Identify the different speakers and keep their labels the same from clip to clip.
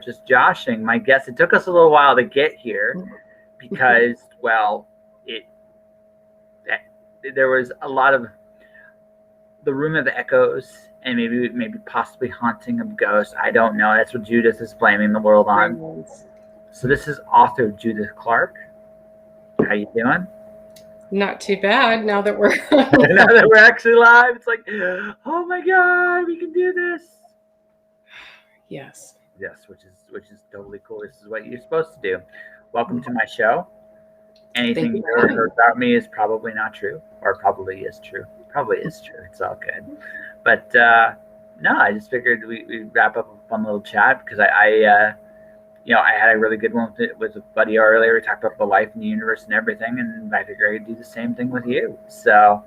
Speaker 1: just joshing my guess. It took us a little while to get here because, well, there was a lot of the room of echoes and maybe possibly haunting of ghosts. I don't know. That's what Judith is blaming the world on. So this is author Judith Clark. How you doing?
Speaker 2: Not too bad. Now that we're
Speaker 1: actually live, it's like, oh my god, we can do this.
Speaker 2: Yes,
Speaker 1: which is totally cool. This is what you're supposed to do. Welcome to my show. Anything you ever heard about me is probably not true, or probably is true. Probably is true. It's all good. But no, I just figured we'd wrap up a fun little chat because I had a really good one with a buddy earlier. We talked about the life and the universe and everything, and I figured I could do the same thing with you. So,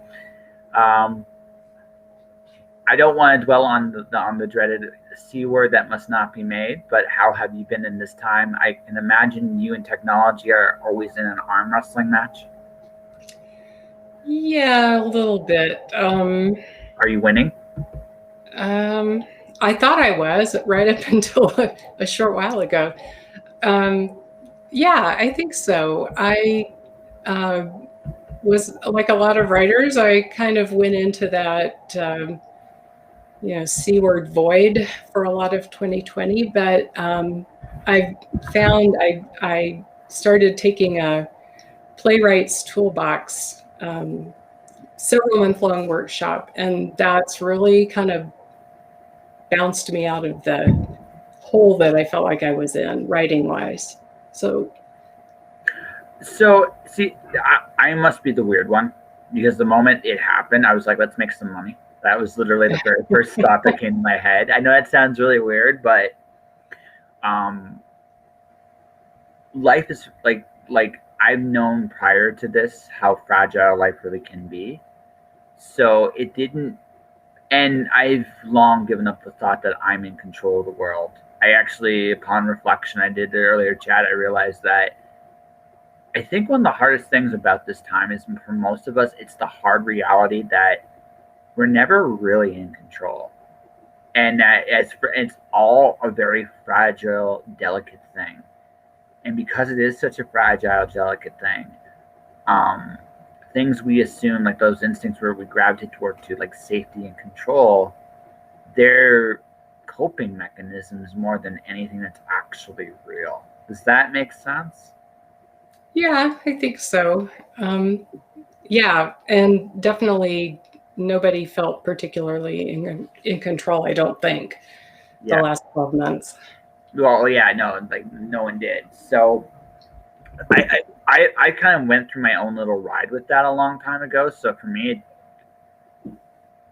Speaker 1: I don't want to dwell on the dreaded C word that must not be made, but how have you been in this time? I can imagine you and technology are always in an arm wrestling match.
Speaker 2: Yeah, a little bit.
Speaker 1: Are you winning?
Speaker 2: I thought I was right up until a short while ago. Yeah, I think so. I was like a lot of writers. I kind of went into that C word void for a lot of 2020, but I found I started taking a playwrights toolbox several month-long workshop, and that's really kind of bounced me out of the hole that I felt like I was in writing wise. So
Speaker 1: see, I must be the weird one because the moment it happened, I was like, let's make some money. That was literally the very first thought that came to my head. I know that sounds really weird, but life is like I've known prior to this how fragile life really can be. So it didn't, and I've long given up the thought that I'm in control of the world. I actually, upon reflection, I did the earlier chat, I realized that I think one of the hardest things about this time is for most of us, it's the hard reality that we're never really in control. And that it's all a very fragile, delicate thing. And because it is such a fragile, delicate thing, things we assume, like those instincts where we gravitate toward to, like safety and control, they're coping mechanisms more than anything that's actually real. Does that make sense?
Speaker 2: Yeah, I think so. Yeah, and definitely nobody felt particularly in control, I don't think, the last 12 months.
Speaker 1: Well, yeah, no, like no one did. So I kind of went through my own little ride with that a long time ago. So for me,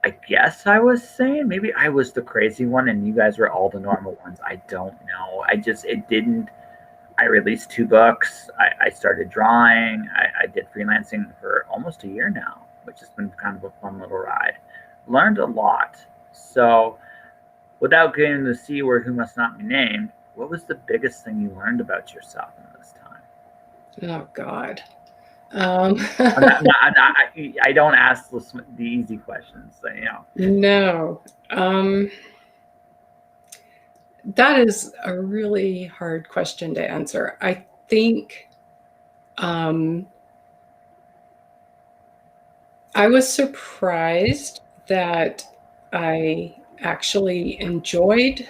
Speaker 1: I guess I was sane. Maybe I was the crazy one and you guys were all the normal ones. I don't know. I released 2 books. I started drawing. I did freelancing for almost a year now, which has been kind of a fun little ride. Learned a lot. So without getting the C word who must not be named, what was the biggest thing you learned about yourself in this time?
Speaker 2: Oh, God.
Speaker 1: I don't ask the easy questions, so, you know.
Speaker 2: No. That is a really hard question to answer. I think I was surprised that I actually enjoyed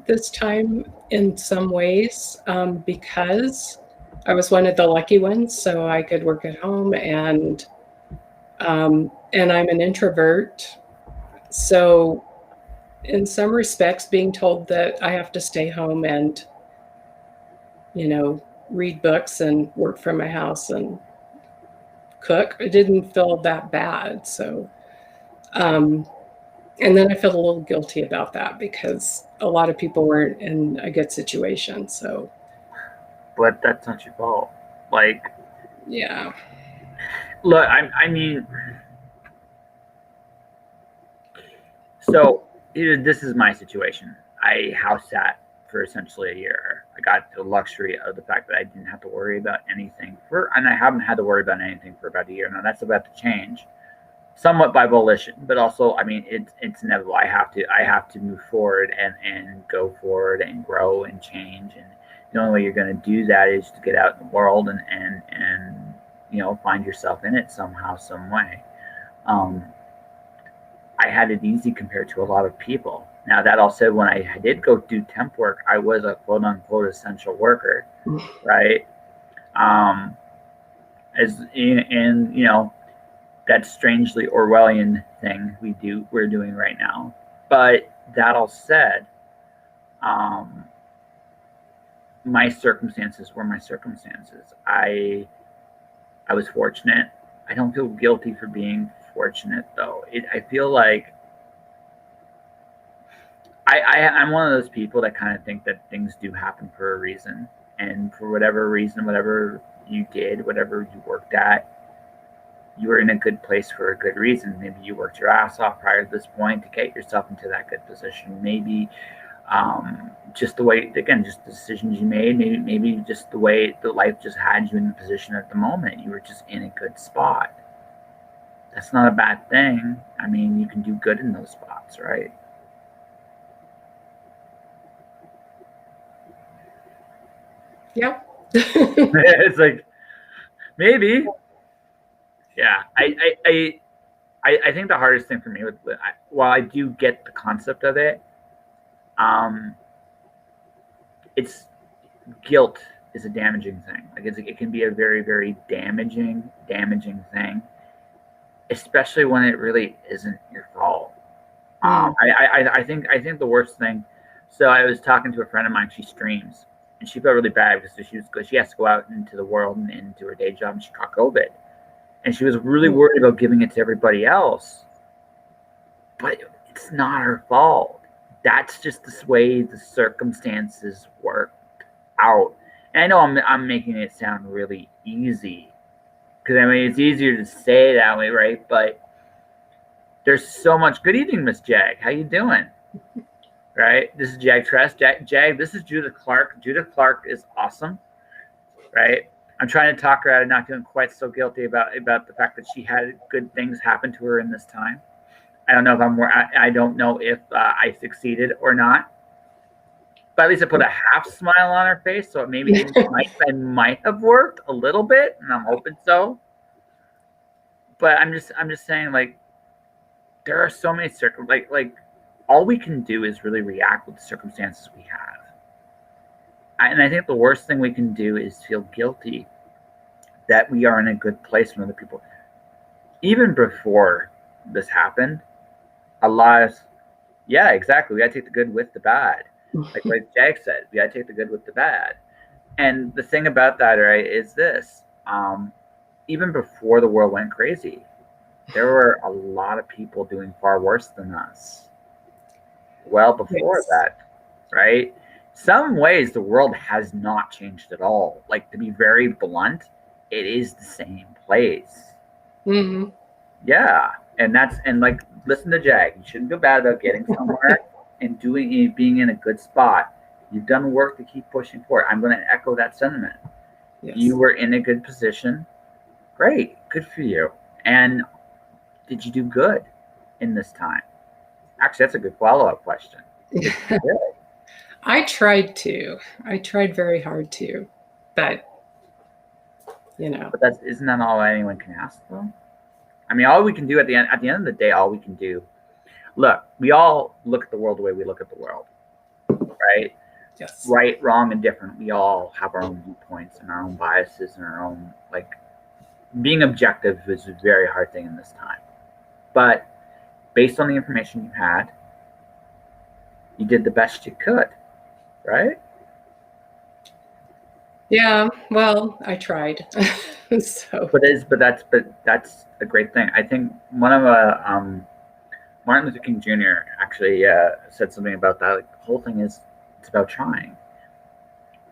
Speaker 2: this time in some ways because I was one of the lucky ones, so I could work at home, and I'm an introvert. So in some respects, being told that I have to stay home and, read books and work from my house and cook, it didn't feel that bad. So, and then I felt a little guilty about that because a lot of people weren't in a good situation. So,
Speaker 1: but that's not your fault. Like,
Speaker 2: yeah.
Speaker 1: Look, I mean, so this is my situation. I house sat for essentially a year. I got the luxury of the fact that I didn't have to worry about anything and I haven't had to worry about anything for about a year now. That's about to change. somewhat by volition, but also, I mean, it's inevitable. I have to move forward and go forward and grow and change. And the only way you're going to do that is to get out in the world and find yourself in it somehow, some way. I had it easy compared to a lot of people. Now, that all said, when I did go do temp work, I was a quote unquote essential worker, right? That strangely Orwellian thing we're doing right now. But that all said, my circumstances were my circumstances. I was fortunate. I don't feel guilty for being fortunate, though. I feel like I'm one of those people that kind of think that things do happen for a reason, and for whatever reason, whatever you did, whatever you worked at, you were in a good place for a good reason. Maybe you worked your ass off prior to this point to get yourself into that good position. Maybe just the way, again, just the decisions you made. Maybe just the way the life just had you in the position at the moment. You were just in a good spot. That's not a bad thing. I mean, you can do good in those spots, right?
Speaker 2: Yep.
Speaker 1: It's like, maybe. Yeah, I think the hardest thing for me while I do get the concept of it, it's guilt is a damaging thing. Like it can be a very, very damaging thing, especially when it really isn't your fault. I think the worst thing. So I was talking to a friend of mine. She streams, and she felt really bad because she has to go out into the world and into her day job, and she caught COVID. And she was really worried about giving it to everybody else. But it's not her fault. That's just the way the circumstances worked out. And I know I'm making it sound really easy. Because, I mean, it's easier to say that way, right? But there's so much. Good evening, Miss Jag. How you doing? Right? This is Jag Tress. Jag, this is Judith Clark. Judith Clark is awesome. Right? I'm trying to talk her out of not feeling quite so guilty about the fact that she had good things happen to her in this time. I don't know if I don't know if I succeeded or not, but at least I put a half smile on her face, so maybe it might have worked a little bit, and I'm hoping so. But I'm just saying, like, there are so many like all we can do is really react with the circumstances we have. And I think the worst thing we can do is feel guilty that we are in a good place from other people. Even before this happened, yeah, exactly. We got to take the good with the bad. Like Jag said, we got to take the good with the bad. And the thing about that, right, is this. Even before the world went crazy, there were a lot of people doing far worse than us. Well before that, right? Some ways the world has not changed at all. Like, to be very blunt, it is the same place.
Speaker 2: Mm-hmm.
Speaker 1: Yeah. And like, listen to Jag. You shouldn't feel bad about getting somewhere and being in a good spot. You've done work to keep pushing forward. I'm going to echo that sentiment. Yes. You were in a good position. Great. Good for you. And did you do good in this time? Actually, that's a good follow-up question.
Speaker 2: I tried very hard to, but
Speaker 1: But isn't that all anyone can ask, though? I mean, all we can do at the end of the day, all we can do. Look, we all look at the world the way we look at the world, right?
Speaker 2: Yes.
Speaker 1: Right, wrong, and different. We all have our own viewpoints and our own biases and our own, like, being objective is a very hard thing in this time. But based on the information you had, you did the best you could, right?
Speaker 2: Yeah, well, I tried. So.
Speaker 1: But that's a great thing. I think one of Martin Luther King Jr. actually said something about that. Like, the whole thing is, it's about trying.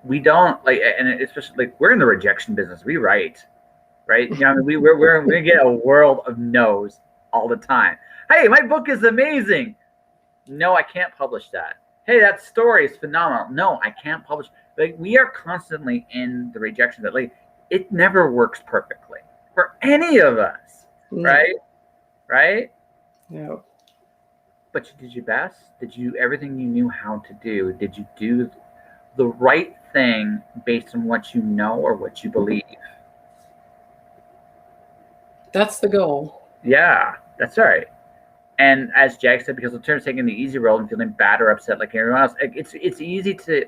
Speaker 1: We don't and especially we're in the rejection business. We write, right? I mean, we're gonna get a world of no's all the time. Hey, my book is amazing. No, I can't publish that. Hey, that story is phenomenal. No, I can't publish. Like, we are constantly in the rejection that, like, it never works perfectly for any of us, right? right?
Speaker 2: No.
Speaker 1: But you did your best. Did you everything you knew how to do? Did you do the right thing based on what you know or what you believe?
Speaker 2: That's the goal.
Speaker 1: Yeah, that's right. And as Jack said, because in terms of taking the easy road and feeling bad or upset like everyone else, it's easy to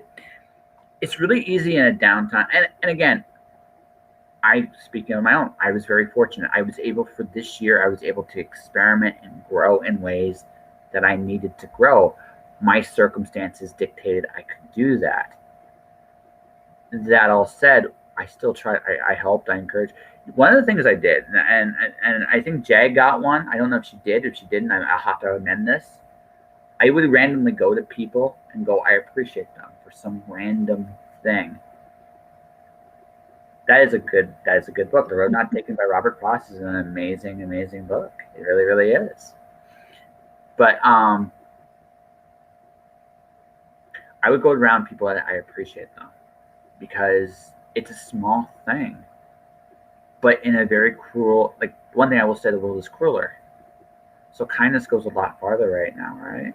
Speaker 1: it's really easy in a downtime. And again, I speaking on my own, I was very fortunate. I was able for this year, I was able to experiment and grow in ways that I needed to grow. My circumstances dictated I could do that. That all said, I still try. I helped. I encouraged. One of the things I did, and I think Jag got one. I don't know if she did. If she didn't, I'll have to amend this. I would randomly go to people and go, I appreciate them for some random thing. That is a good book. The Road Not Taken by Robert Frost is an amazing book. It really is. But I would go around people that I appreciate them because it's a small thing, but in a very cruel. Like one thing I will say, the world is crueler. So kindness goes a lot farther right now, right?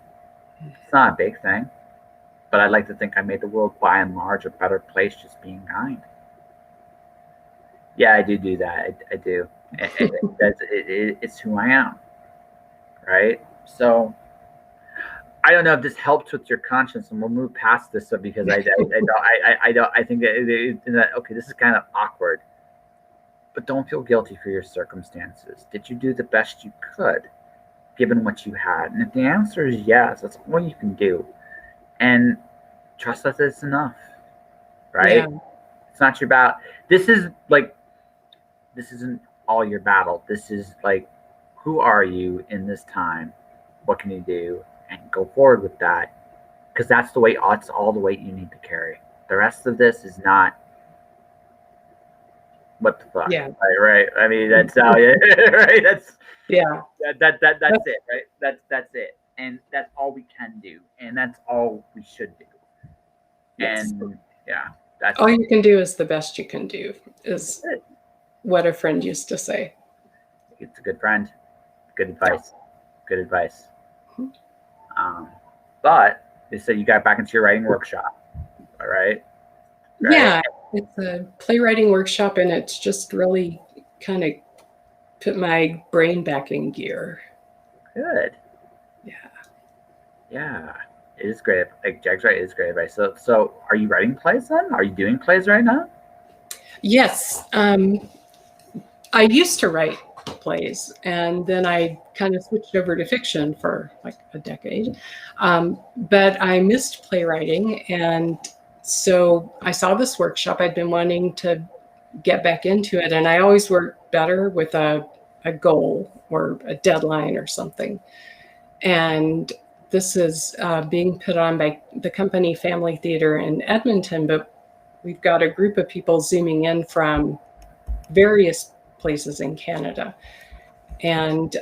Speaker 1: It's not a big thing, but I'd like to think I made the world by and large a better place just being kind. Yeah, I do that. I do. It's who I am, right? So I don't know if this helps with your conscience, and we'll move past this because I don't. I think that okay, this is kind of awkward, but don't feel guilty for your circumstances. Did you do the best you could, given what you had? And if the answer is yes, that's all you can do, and trust that it's enough, right?
Speaker 2: Yeah.
Speaker 1: It's not your battle. This isn't all your battle. This is like, who are you in this time? What can you do? And go forward with that, because that's the weight. That's all the weight you need to carry. The rest of this is not. What the fuck?
Speaker 2: Yeah.
Speaker 1: Right. I mean, that's how. Right. That's that's it. Right. That's it. And that's all we can do. And that's all we should do.
Speaker 2: Yes.
Speaker 1: And yeah, that's
Speaker 2: all you can do is the best you can do. Is what a friend used to say.
Speaker 1: It's a good friend. Good advice. Good advice. But they said you got back into your writing workshop. All right.
Speaker 2: Yeah, it's a playwriting workshop, and it's just really kind of put my brain back in gear.
Speaker 1: Good.
Speaker 2: Yeah.
Speaker 1: Yeah. It is great. Like Jack's right, it is great advice. So are you writing plays then? Are you doing plays right now?
Speaker 2: Yes. I used to write plays, and then I kind of switched over to fiction for like a decade. But I missed playwriting, and so I saw this workshop. I'd been wanting to get back into it, and I always work better with a goal or a deadline or something. And this is being put on by the company Family Theater in Edmonton, but we've got a group of people zooming in from various places in Canada. And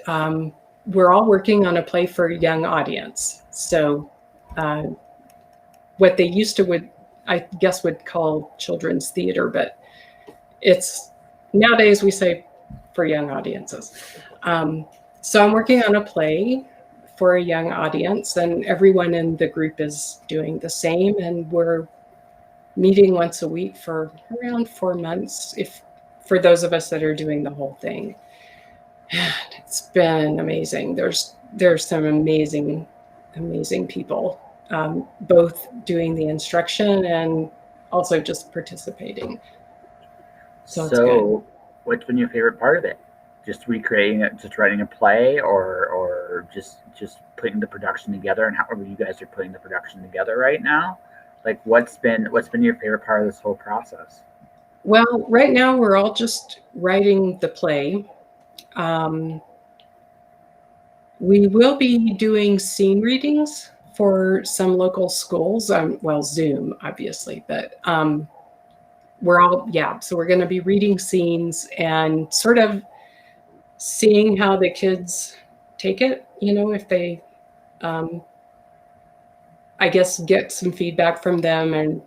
Speaker 2: we're all working on a play for a young audience. So what they used to would call children's theater, but it's nowadays we say for young audiences. So I'm working on a play for a young audience, and everyone in the group is doing the same. And we're meeting once a week for around 4 months, for those of us that are doing the whole thing. And it's been amazing. There's some amazing people, both doing the instruction and also just participating. So
Speaker 1: what's been your favorite part of it? Just recreating it, just writing a play, or just putting the production together, and however you guys are putting the production together right now? Like what's been your favorite part of this whole process?
Speaker 2: Well, right now we're all just writing the play. We will be doing scene readings for some local schools. Zoom, obviously, but so we're going to be reading scenes and sort of seeing how the kids take it, if they, I guess, get some feedback from them and,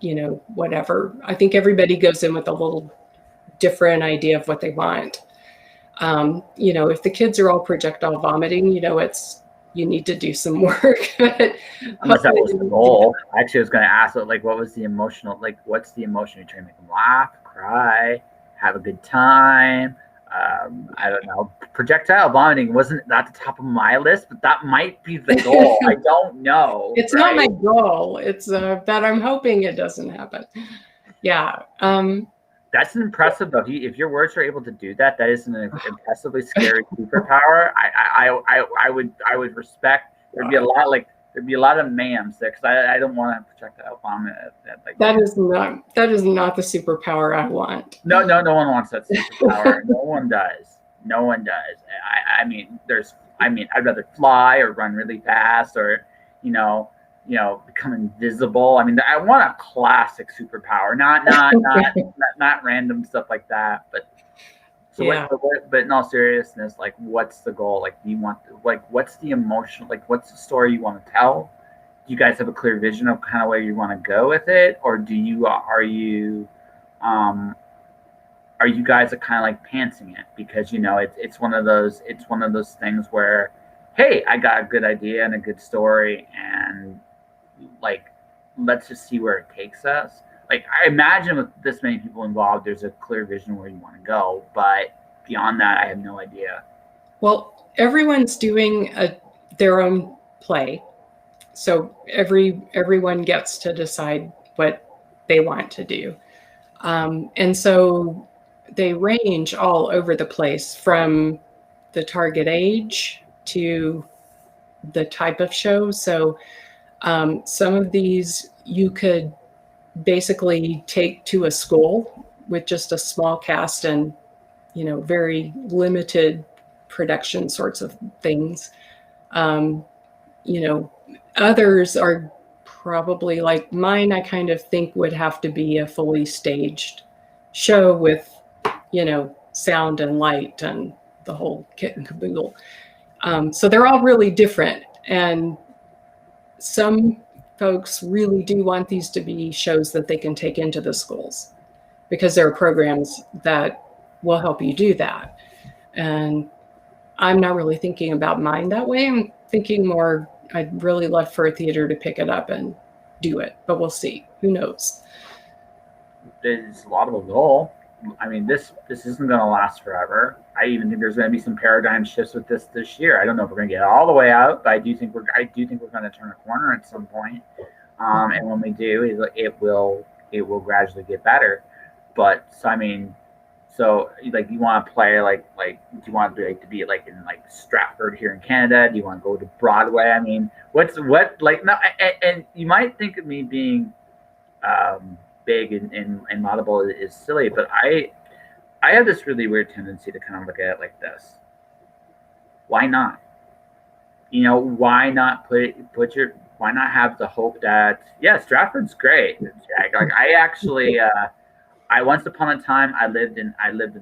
Speaker 2: whatever. I think everybody goes in with a little different idea of what they want. If the kids are all projectile vomiting, you need to do some work. But
Speaker 1: unless that was the goal. Actually, I was going to ask, like, what was the emotional? Like, what's the emotion? You're trying to make them laugh, cry, have a good time. I don't know. Projectile vomiting wasn't at the top of my list, but that might be the goal. I don't know.
Speaker 2: It's not my goal. It's that I'm hoping it doesn't happen. Yeah.
Speaker 1: That's impressive, though. If your words are able to do that, that is an impressively scary superpower. I would respect. There'd be a lot of ma'ams there, because I don't want to projectile vomit.
Speaker 2: That is not the superpower I want.
Speaker 1: No one wants that superpower. No one does. No one does. I'd rather fly or run really fast, or become invisible. I want a classic superpower, not random stuff like that. But so, yeah. But in all seriousness, like, what's the goal? Like, do you want, like, what's the emotional, like, what's the story you want to tell? Do you guys have a clear vision of kind of where you want to go with it, or are you guys kind of like pantsing it because it's one of those things where, hey, I got a good idea and a good story, and like, let's just see where it takes us. Like, I imagine with this many people involved, there's a clear vision where you want to go, but beyond that, I have no idea.
Speaker 2: Well, everyone's doing their own play, so everyone gets to decide what they want to do, and so they range all over the place, from the target age to the type of show. So some of these you could basically take to a school with just a small cast and very limited production sorts of things. Others are probably like mine. I kind of think would have to be a fully staged show with sound and light and the whole kit and caboodle. So they're all really different, and some folks really do want these to be shows that they can take into the schools, because there are programs that will help you do that. And I'm not really thinking about mine that way. I'm thinking more, I'd really love for a theater to pick it up and do it, but we'll see. Who knows?
Speaker 1: There's a lot of a goal. This isn't going to last forever. I even think there's going to be some paradigm shifts with this year. I don't know if we're going to get all the way out, but I do think we're going to turn a corner at some point. And when we do, it will gradually get better. But so like, you want to play like do you want to be like in like Stratford here in Canada? Do you want to go to Broadway? And you might think of me being big and laudable is silly, but I have this really weird tendency to kind of look at it like this. Why not? Why not why not have the hope that, yeah, Stratford's great. Like, I actually I once upon a time I lived in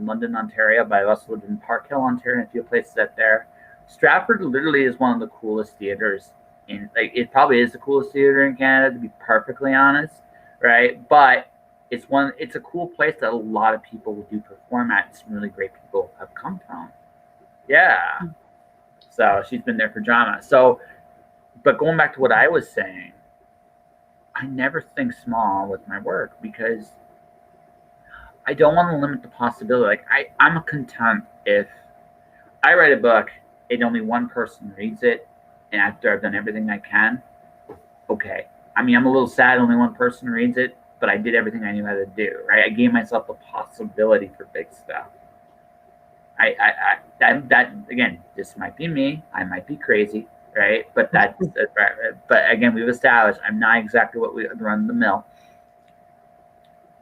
Speaker 1: London, Ontario, but I also lived in Park Hill, Ontario, and a few places out there. Stratford literally is one of the coolest theaters it probably is the coolest theater in Canada, to be perfectly honest. Right, but it's a cool place that a lot of people do perform at. Some really great people have come from. Yeah, so she's been there for drama. So, but going back to what I was saying, I never think small with my work, because I don't want to limit the possibility. Like, I'm content if I write a book and only one person reads it, and after I've done everything I can, okay. I'm a little sad only one person reads it, but I did everything I knew how to do, right? I gave myself the possibility for big stuff. That again, this might be me. I might be crazy, right? But but again, we've established I'm not exactly what we run the mill.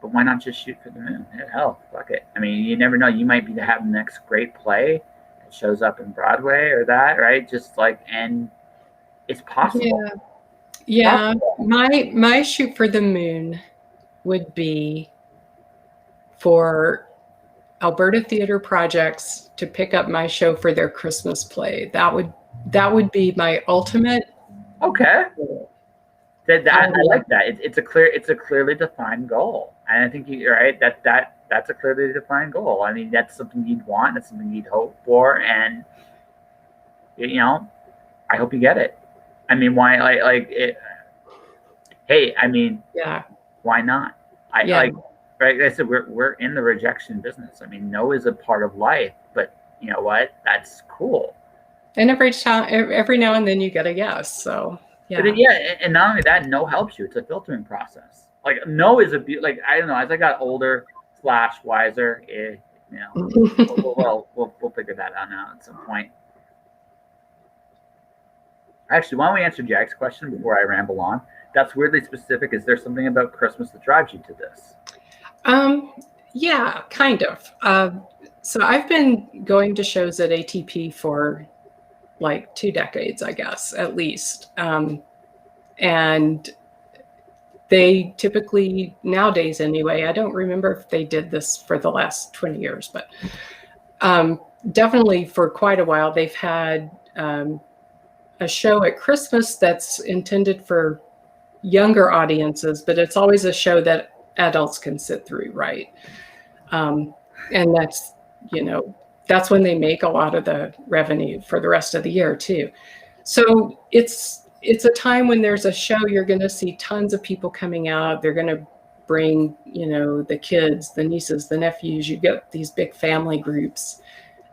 Speaker 1: But why not just shoot for the moon? Hell, fuck it. You never know. You might be to have the next great play that shows up in Broadway or that, right? Just like, and it's possible.
Speaker 2: Yeah, my shoot for the moon would be for Alberta Theatre Projects to pick up my show for their Christmas play. That would be my ultimate.
Speaker 1: Okay. I like that. It's a clearly defined goal, and I think you're right. That that's a clearly defined goal. I mean, that's something you'd want. That's something you'd hope for, and I hope you get it. I mean, why? Like it. Hey, I mean,
Speaker 2: Yeah.
Speaker 1: why not?
Speaker 2: Yeah.
Speaker 1: Right? I said we're in the rejection business. I mean, no is a part of life, but you know what? That's cool.
Speaker 2: And every now and then you get a yes. So yeah.
Speaker 1: But and not only that, no helps you. It's a filtering process. Like no is like I don't know. As I got older / wiser, we'll figure that out now at some point. Actually, why don't we answer Jack's question before I ramble on? That's weirdly specific. Is there something about Christmas that drives you to this?
Speaker 2: Yeah, kind of. So I've been going to shows at ATP for like 2 decades, I guess, at least. And they typically, nowadays anyway, I don't remember if they did this for the last 20 years, but definitely for quite a while, they've had a show at Christmas that's intended for younger audiences, but it's always a show that adults can sit through, right? And that's when they make a lot of the revenue for the rest of the year too. So it's a time when there's a show, you're going to see tons of people coming out. They're going to bring, the kids, the nieces, the nephews. You get these big family groups.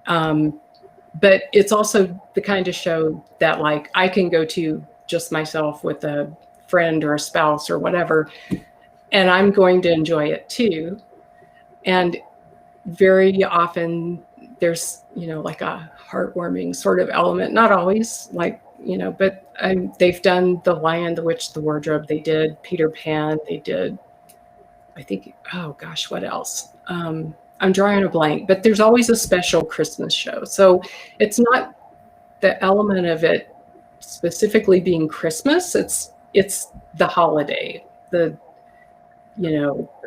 Speaker 2: But it's also the kind of show that like I can go to just myself with a friend or a spouse or whatever, and I'm going to enjoy it too. And very often there's, like a heartwarming sort of element, not always but they've done The Lion, the Witch, the Wardrobe. They did Peter Pan. They did, I think, oh gosh, what else? I'm drawing a blank, but there's always a special Christmas show. So it's not the element of it specifically being Christmas. It's the holiday, the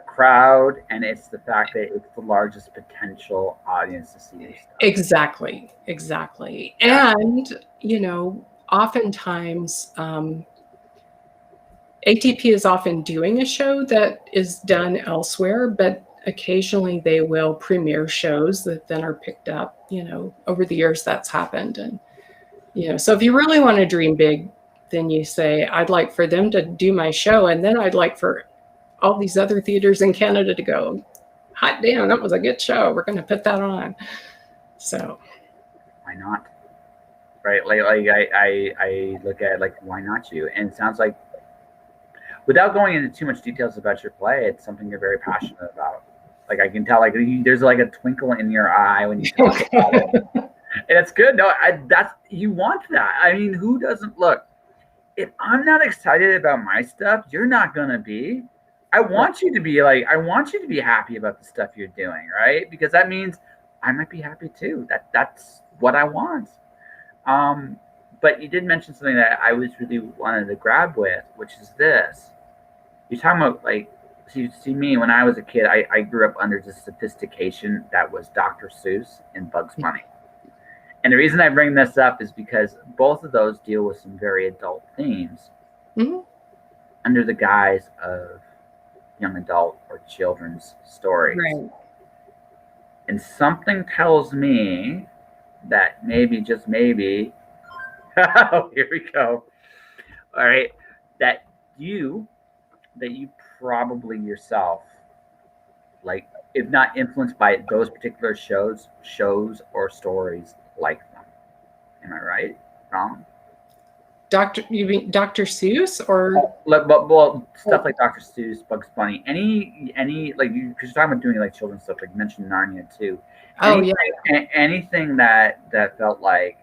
Speaker 1: crowd, and it's the fact that it's the largest potential audience to see your stuff.
Speaker 2: Exactly. And oftentimes ATP is often doing a show that is done elsewhere, but occasionally they will premiere shows that then are picked up. Over the years that's happened. And so if you really want to dream big, then you say, I'd like for them to do my show, and then I'd like for all these other theaters in Canada to go, hot damn, that was a good show, we're going to put that on. So
Speaker 1: why not? Right? Like I look at it like, why not you? And it sounds like, without going into too much details about your play, it's something you're very passionate about. Like I can tell, like there's like a twinkle in your eye when you talk about it, and it's good. No, you want that. I mean, who doesn't? Look, if I'm not excited about my stuff, you're not gonna be. I want you to be I want you to be happy about the stuff you're doing, right? Because that means I might be happy too. That's what I want. But you did mention something that I was really wanted to grab with, which is this. You're talking about see me when I was a kid, I grew up under the sophistication that was Dr. Seuss and Bugs Bunny. And the reason I bring this up is because both of those deal with some very adult themes under the guise of young adult or children's stories.
Speaker 2: Right.
Speaker 1: And something tells me that maybe, just maybe, oh, here we go. All right, that you probably yourself, like, if not influenced by those particular shows or stories like them. Am I right? Wrong?
Speaker 2: You mean Dr. Seuss or?
Speaker 1: Well, stuff like Dr. Seuss, Bugs Bunny, any like you, because you're talking about doing like children's stuff, like you mentioned Narnia too. Anything that felt like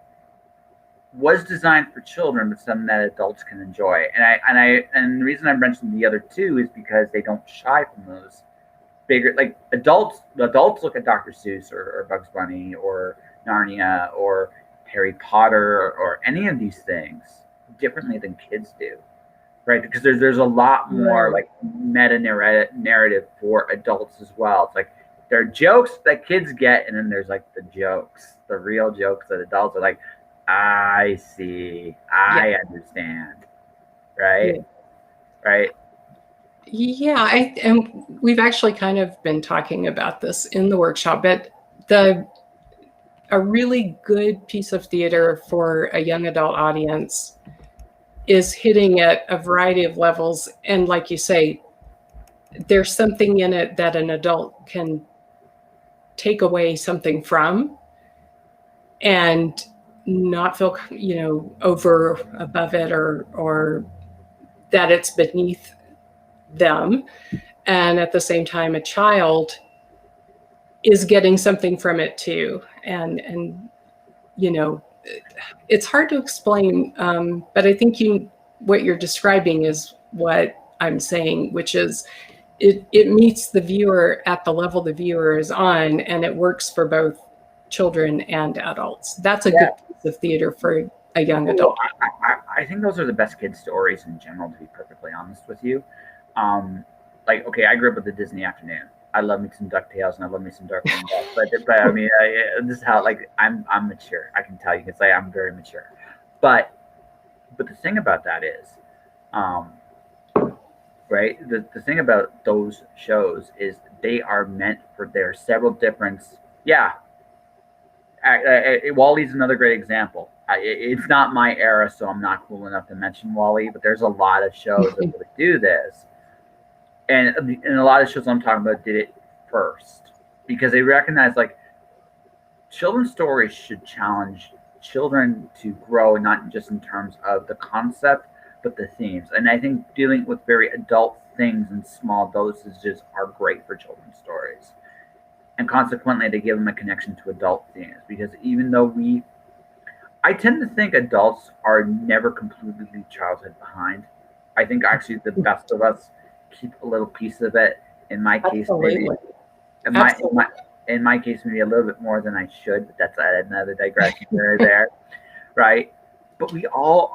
Speaker 1: was designed for children, but something that adults can enjoy. And the reason I mentioned the other two is because they don't shy from those bigger, like adults look at Dr. Seuss or Bugs Bunny or Narnia or Harry Potter or any of these things differently than kids do, right? Because there's a lot more like meta narrative for adults as well. It's like there are jokes that kids get, and then there's like the real jokes that adults are like, I see, I understand, right?
Speaker 2: Yeah.
Speaker 1: Right.
Speaker 2: Yeah, and we've actually kind of been talking about this in the workshop, but a really good piece of theater for a young adult audience is hitting at a variety of levels. And like you say, there's something in it that an adult can take away something from and not feel, over above it or that it's beneath them. And at the same time, a child is getting something from it too. And it's hard to explain, but I think what you're describing is what I'm saying, which is it meets the viewer at the level the viewer is on, and it works for both children and adults. That's a good piece of theater for a young adult.
Speaker 1: I think those are the best kids stories in general, to be perfectly honest with you. Okay, I grew up with the Disney afternoon. I love me some DuckTales and I love me some Darkwing Duck. But I mean, this is how I'm mature. I can tell you can say I'm very mature. But the thing about that is, right? The thing about those shows is they are meant for their several different. Yeah, Wally's another great example. It's not my era, so I'm not cool enough to mention Wally. But there's a lot of shows that would do this. And a lot of shows I'm talking about did it first because they recognize children's stories should challenge children to grow, not just in terms of the concept, but the themes. And I think dealing with very adult things in small dosages are great for children's stories. And consequently, they give them a connection to adult themes because even though I tend to think adults are never completely leave childhood behind. I think actually the best of us keep a little piece of it. In my case, maybe in my case, maybe a little bit more than I should, but that's another digression there, right? But we all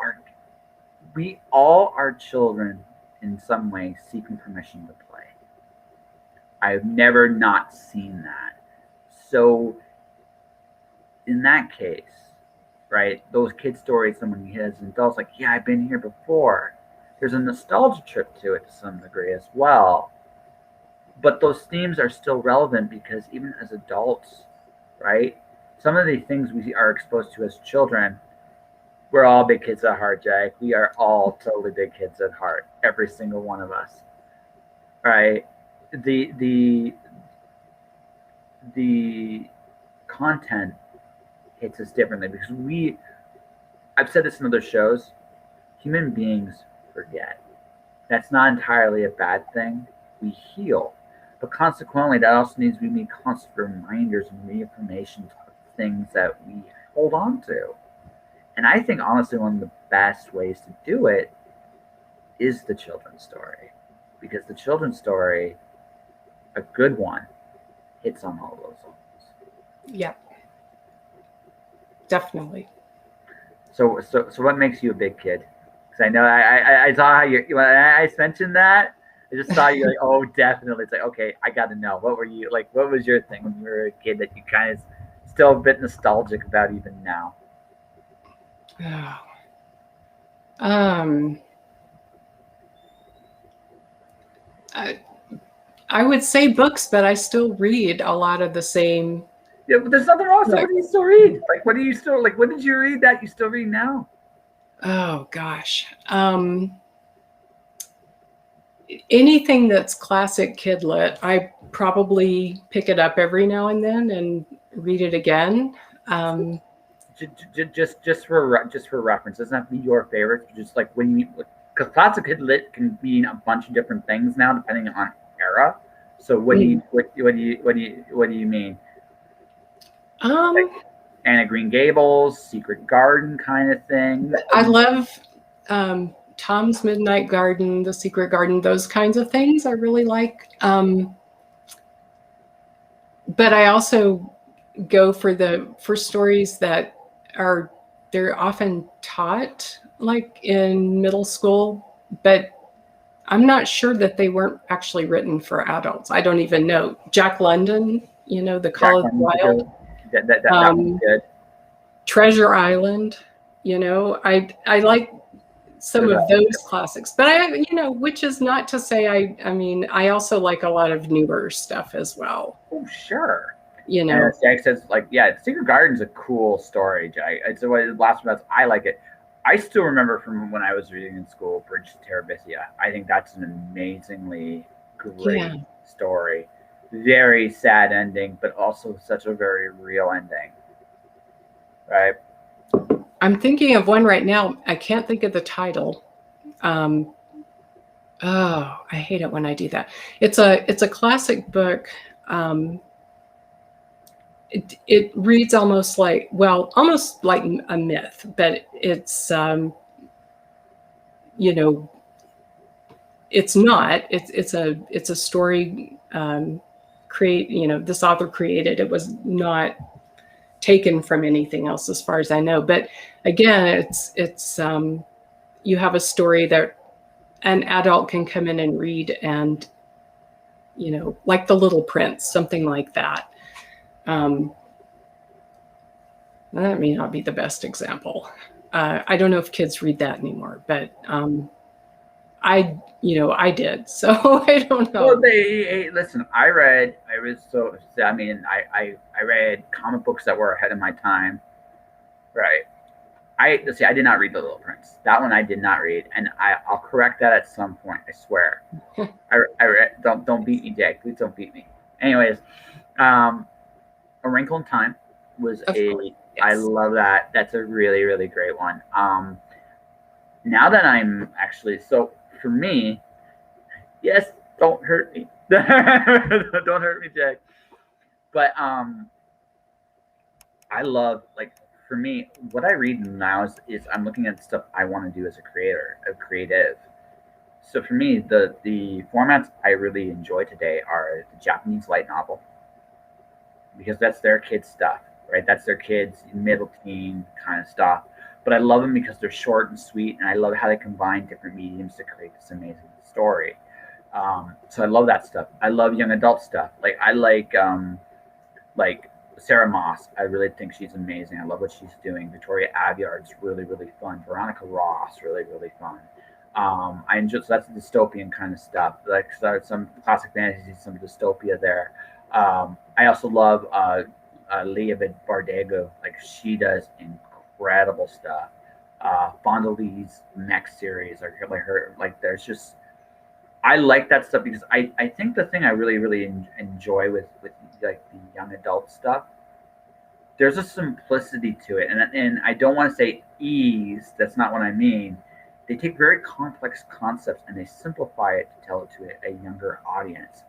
Speaker 1: are children in some way seeking permission to play. I've never not seen that. So in that case, right, those kid stories, someone has adults yeah, I've been here before. There's a nostalgia trip to it to some degree as well. But those themes are still relevant because even as adults, right, some of the things we are exposed to as children, we're all big kids at heart, Jack. We are all totally big kids at heart, every single one of us, right? The content hits us differently because I've said this in other shows, human beings forget. That's not entirely a bad thing. We heal. But consequently, that also means we need constant reminders and reaffirmations of things that we hold on to. And I think, honestly, one of the best ways to do it is the children's story. Because the children's story, a good one, hits on all those levels.
Speaker 2: Yeah. Definitely.
Speaker 1: So what makes you a big kid? Because I know I saw how when I mentioned that, I just saw you oh, definitely. It's okay, I got to know. What were you what was your thing when you were a kid that you kind of still a bit nostalgic about even now?
Speaker 2: I would say books, but I still read a lot of the same.
Speaker 1: Yeah, but there's nothing wrong. So what do you still read? What do you still what did you read that you still read now?
Speaker 2: Oh gosh. Anything that's classic kid lit, I probably pick it up every now and then and read it again.
Speaker 1: Just for reference, doesn't have to be your favorite. Just when you, because classic kid lit can mean a bunch of different things now depending on era. So what do you mean? Anna Green Gables, Secret Garden kind of thing.
Speaker 2: I love Tom's Midnight Garden, The Secret Garden, those kinds of things I really like. But I also go for stories that they're often taught in middle school, but I'm not sure that they weren't actually written for adults. I don't even know. Jack London, The Call of the Wild.
Speaker 1: That was good.
Speaker 2: Treasure Island, I like some of those classics. But which is not to say I mean, I also like a lot of newer stuff as well.
Speaker 1: Oh, sure.
Speaker 2: And
Speaker 1: Jack says, Secret Garden's a cool story, Jack. It's the way the last one. I like it. I still remember from when I was reading in school, Bridge to Terabithia. I think that's an amazingly great story. Very sad ending, but also such a very real ending. Right?
Speaker 2: I'm thinking of one right now. I can't think of the title. I hate it when I do that. It's a classic book. It reads almost like a myth, but it's it's not. It's a story this author created. It was not taken from anything else as far as I know. But again, it's you have a story that an adult can come in and read, and like The Little Prince, something like that. That may not be the best example. I don't know if kids read that anymore, but I did, so I don't know.
Speaker 1: Well, listen. I read comic books that were ahead of my time, right? I did not read The Little Prince. That one I did not read, and I'll correct that at some point. I swear. I read. Don't beat me, Jake. Please don't beat me. Anyways, A Wrinkle in Time was yes. I love that. That's a really, really great one. Now that I'm actually for me, yes, don't hurt me. Don't hurt me, Jake. But I love, for me, what I read now is I'm looking at stuff I want to do as a creative. So for me, the formats I really enjoy today are the Japanese light novel, because that's their kids stuff, right? That's their kids middle teen kind of stuff. But I love them because they're short and sweet, and I love how they combine different mediums to create this amazing story. So I love that stuff. I love young adult stuff. I like Sarah Moss. I really think she's amazing. I love what she's doing. Victoria Aveyard's really, really fun. Veronica Ross, really, really fun. I enjoy, so that's dystopian kind of stuff. Some classic fantasy, some dystopia there. I also love Leah Bardego. She does incredible stuff. Fonda Lee's mech series, there's just, I like that stuff because I think the thing I really, really enjoy with the young adult stuff, there's a simplicity to it, and I don't want to say ease. That's not what I mean. They take very complex concepts and they simplify it to tell it to a younger audience.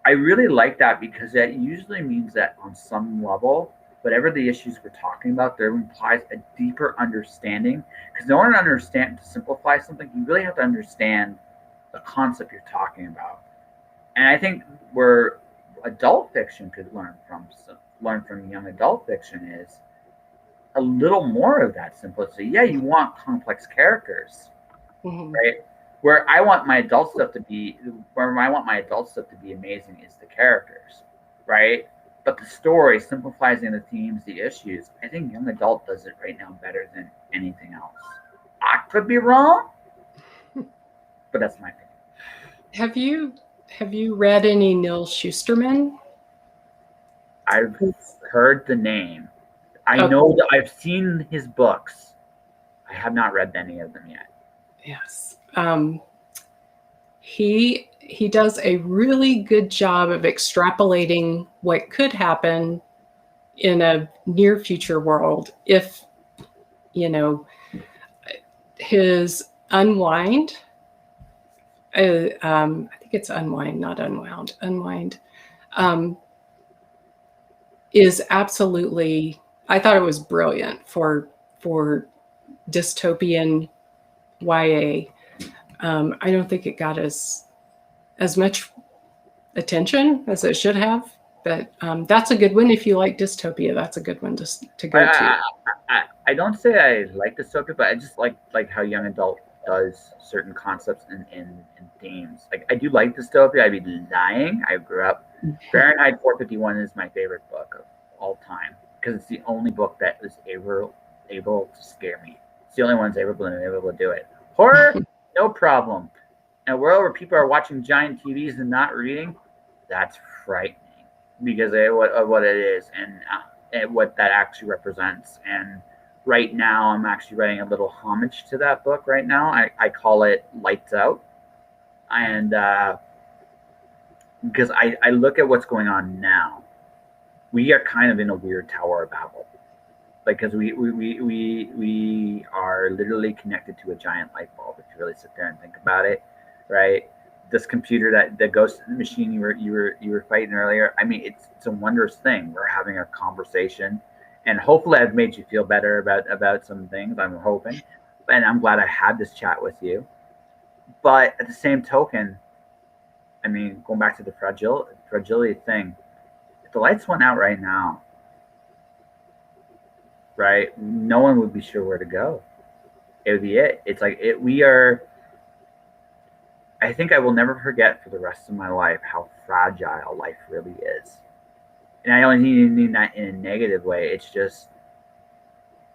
Speaker 1: I really like that because that usually means that on some level, whatever the issues we're talking about, there implies a deeper understanding. Because in order to simplify something, you really have to understand the concept you're talking about. And I think where adult fiction could learn from young adult fiction is a little more of that simplicity. Yeah, you want complex characters, right? Where I want my adult stuff to be amazing is the characters, right? But the story, simplifying the themes, the issues, I think young adult does it right now better than anything else. I could be wrong, but that's my opinion.
Speaker 2: Have you read any Neil Schusterman?
Speaker 1: I've heard the name. I know that I've seen his books. I have not read any of them yet.
Speaker 2: Yes. He does a really good job of extrapolating what could happen in a near future world if, his Unwind, I think it's Unwind, not Unwound, Unwind, is absolutely, I thought it was brilliant for dystopian YA. I don't think it got as much attention as it should have, but that's a good one. If you like dystopia, that's a good one to go to.
Speaker 1: I don't say I like dystopia, but I just like how young adult does certain concepts and themes. I do like dystopia. I'd be lying. I grew up. Fahrenheit 451 is my favorite book of all time because it's the only book that was able to scare me. It's the only one that's able to do it. Horror, no problem. In a world where people are watching giant TVs and not reading, that's frightening because of what it is and what that actually represents. And right now, I'm actually writing a little homage to that book right now. I call it Lights Out. And because I look at what's going on now, we are kind of in a weird Tower of Babel. Like, because we are literally connected to a giant light bulb if you really sit there and think about it, right? This computer, that the ghost machine you were fighting earlier. I mean, it's a wondrous thing. We're having a conversation, and hopefully, I've made you feel better about some things. I'm hoping, and I'm glad I had this chat with you. But at the same token, I mean, going back to the fragility thing, if the lights went out right now, right, no one would be sure where to go. It would be it. It's like it. We are. I think I will never forget for the rest of my life how fragile life really is. And I don't mean that in a negative way. It's just,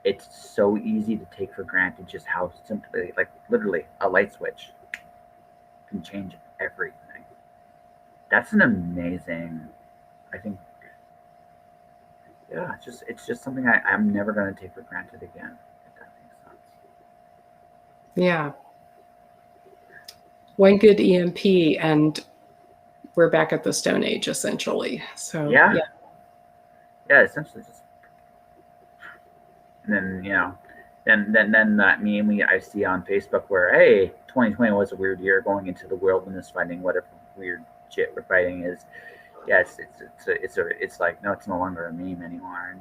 Speaker 1: it's so easy to take for granted just how simply, like literally, a light switch can change everything. That's an amazing, I think, yeah, it's just something I'm never going to take for granted again, if that makes sense.
Speaker 2: Yeah. One good EMP and we're back at the Stone Age, essentially. So
Speaker 1: yeah, essentially just, and then then that meme I see on Facebook where, hey, 2020 was a weird year going into the wilderness fighting whatever weird shit we're fighting is. Yeah, it's like, no, it's no longer a meme anymore.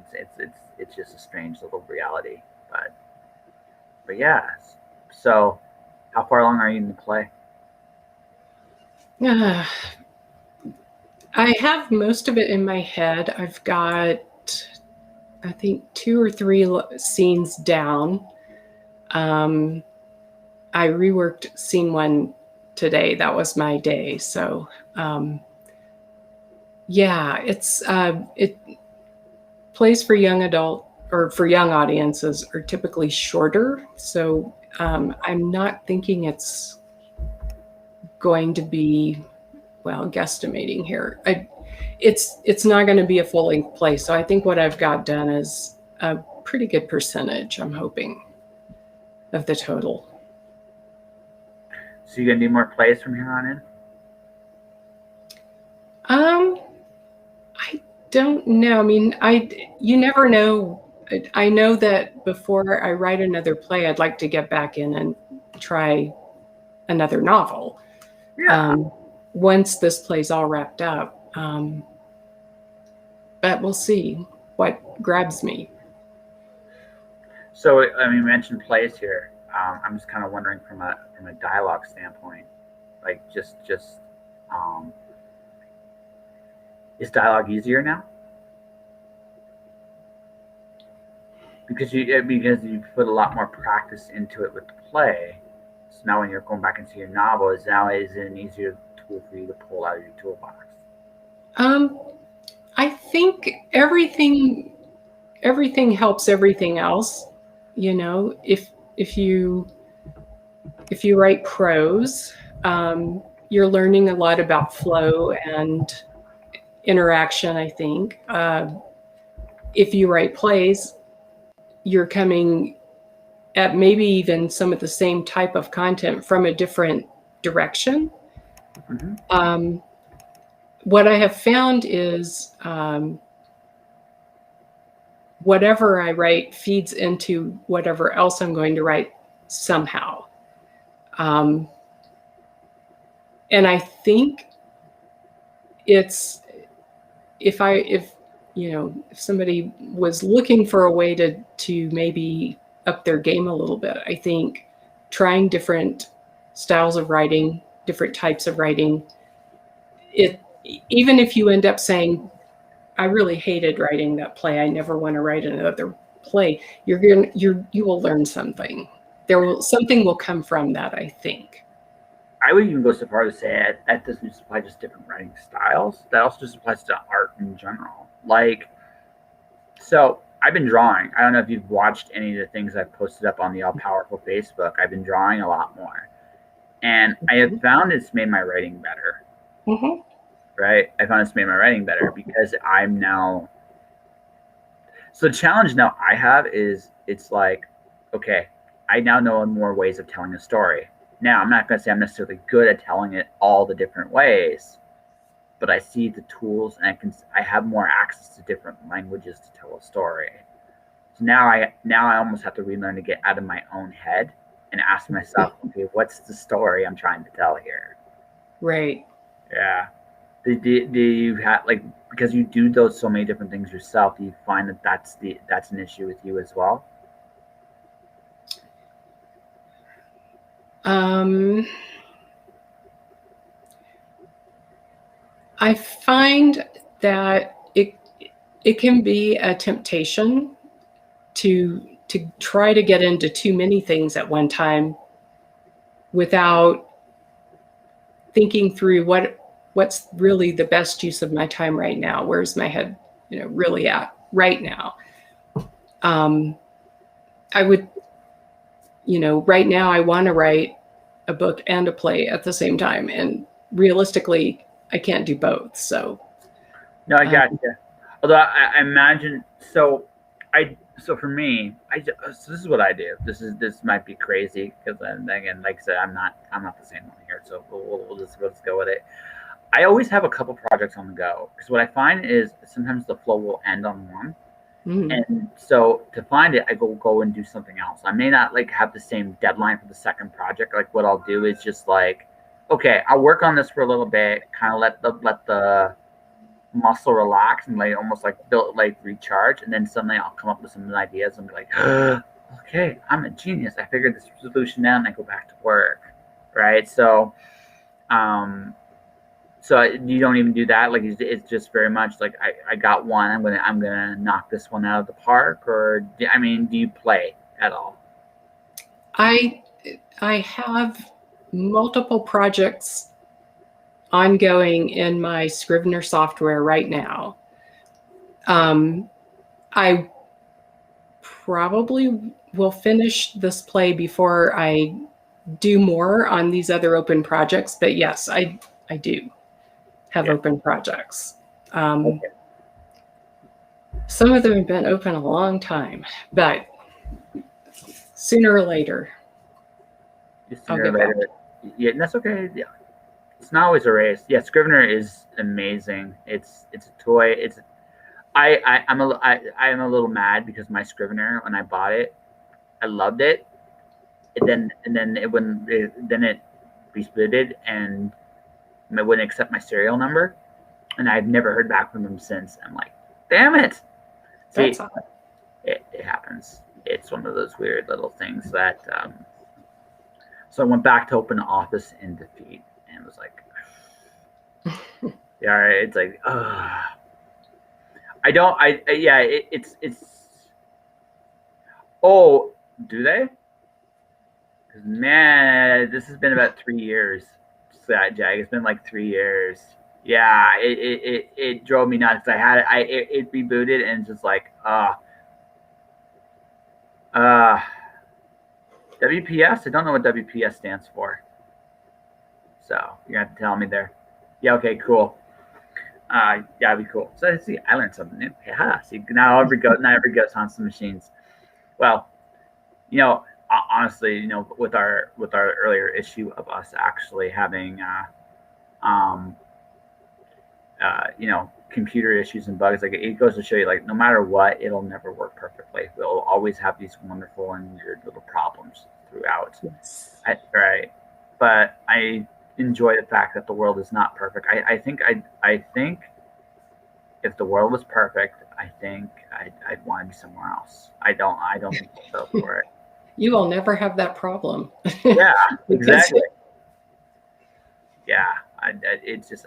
Speaker 1: It's just a strange little reality. But yeah. So, how far along are you in the play?
Speaker 2: I have most of it in my head. I've got, I think, 2 or 3 scenes down. I reworked scene 1 today. That was my day. So, yeah, it plays for young adult or for young audiences are typically shorter. So I'm not thinking it's going to be, well, guesstimating here. It's not going to be a full-length play. So I think what I've got done is a pretty good percentage, I'm hoping, of the total.
Speaker 1: So you gonna do more plays from here on in?
Speaker 2: I don't know. I mean, you never know. I know that before I write another play, I'd like to get back in and try another novel.
Speaker 1: Yeah.
Speaker 2: Once this play's all wrapped up. But we'll see what grabs me.
Speaker 1: So I mean, you mentioned plays here. I'm just kind of wondering from a dialogue standpoint, like just is dialogue easier now? Because you put a lot more practice into it with the play. So now when you're going back into your novel, is it an easier tool for you to pull out of your toolbox?
Speaker 2: I think everything helps everything else. You know, if you write prose, you're learning a lot about flow and interaction, I think. If you write plays, you're coming at maybe even some of the same type of content from a different direction. Mm-hmm. What I have found is whatever I write feeds into whatever else I'm going to write somehow. And I think it's, if somebody was looking for a way to maybe up their game a little bit, I think trying different styles of writing, different types of writing, even if you end up saying, I really hated writing that play, I never want to write another play, you will learn something. Something will come from that, I think.
Speaker 1: I would even go so far as to say that doesn't just apply to just different writing styles. That also just applies to art in general. Like, so I've been drawing. I don't know if you've watched any of the things I've posted up on the All Powerful Facebook. I've been drawing a lot more, and I have found it's made my writing better.
Speaker 2: Mm-hmm.
Speaker 1: Right? I found it's made my writing better because I'm now. So the challenge now I have is it's like, okay, I now know more ways of telling a story. Now I'm not going to say I'm necessarily good at telling it all the different ways, but I see the tools and I have more access to different languages to tell a story. So now I almost have to relearn to get out of my own head and ask myself, okay, what's the story I'm trying to tell here?
Speaker 2: Right.
Speaker 1: Yeah. Do you have, like, because you do those so many different things yourself? Do you find that that's an issue with you as well?
Speaker 2: I find that it can be a temptation to try to get into too many things at one time without thinking through what's really the best use of my time right now. Where's my head, really at right now? I would, right now I want to write a book and a play at the same time, and realistically, I can't do both. So
Speaker 1: No, I got you. Although I imagine so. So for me, so this is what I do. This might be crazy because then again, like I said, I'm not the same one here. So let's go with it. I always have a couple projects on the go because what I find is sometimes the flow will end on one, and so to find it, I go and do something else. I may not like have the same deadline for the second project. Like what I'll do is just like, okay, I'll work on this for a little bit, kind of let the muscle relax and like almost like build like recharge, and then suddenly I'll come up with some ideas and be like, okay, I'm a genius. I figured this solution out, and I go back to work, right? So, so you don't even do that. Like it's just very much like I got one. I'm gonna knock this one out of the park. Or do you play at all?
Speaker 2: I have multiple projects ongoing in my Scrivener software right now. I probably will finish this play before I do more on these other open projects. But yes, I do have open projects.
Speaker 1: Okay.
Speaker 2: Some of them have been open a long time, but sooner or later,
Speaker 1: Sooner or later. Yeah, and that's okay. Yeah. It's not always a race. Yeah, Scrivener is amazing. It's a toy. I'm a little mad because my Scrivener, when I bought it, I loved it. And then it rebooted and it wouldn't accept my serial number, and I've never heard back from them since. I'm like, damn it. See, it happens. It's one of those weird little things that. So I went back to open the office in defeat and was like, yeah, it's like, it's. Oh, do they? Because man, this has been about 3 years. That Jag, it's been like 3 years. Yeah, it drove me nuts. I had it rebooted and just like WPS. I don't know what WPS stands for. So you have to tell me there. Yeah. Okay. Cool. Yeah, that'd be cool. So see, I learned something new. Yeah. See, now every ghost on some machines. Well, honestly, with our earlier issue of us actually having, computer issues and bugs, like it goes to show you, like no matter what, it'll never work perfectly. We'll always have these wonderful and weird little problems throughout.
Speaker 2: Yes.
Speaker 1: Right. But I enjoy the fact that the world is not perfect. I think if the world was perfect, I think I'd want to be somewhere else. I don't think we'll go for it.
Speaker 2: You will never have that problem.
Speaker 1: Yeah, exactly. Yeah, it's just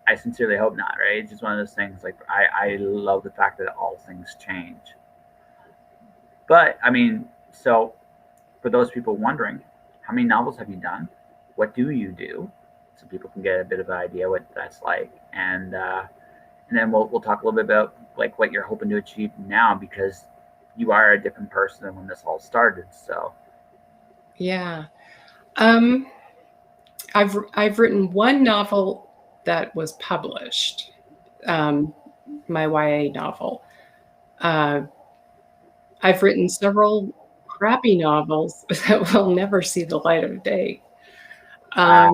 Speaker 1: I sincerely hope not. Right? It's just one of those things. Like I love the fact that all things change. But so for those people wondering, how many novels have you done? What do you do? So people can get a bit of an idea what that's like. And and then we'll talk a little bit about like what you're hoping to achieve now, because you are a different person than when this all started. So
Speaker 2: Yeah. I've written one novel that was published, my YA novel. I've written several crappy novels that will never see the light of day. I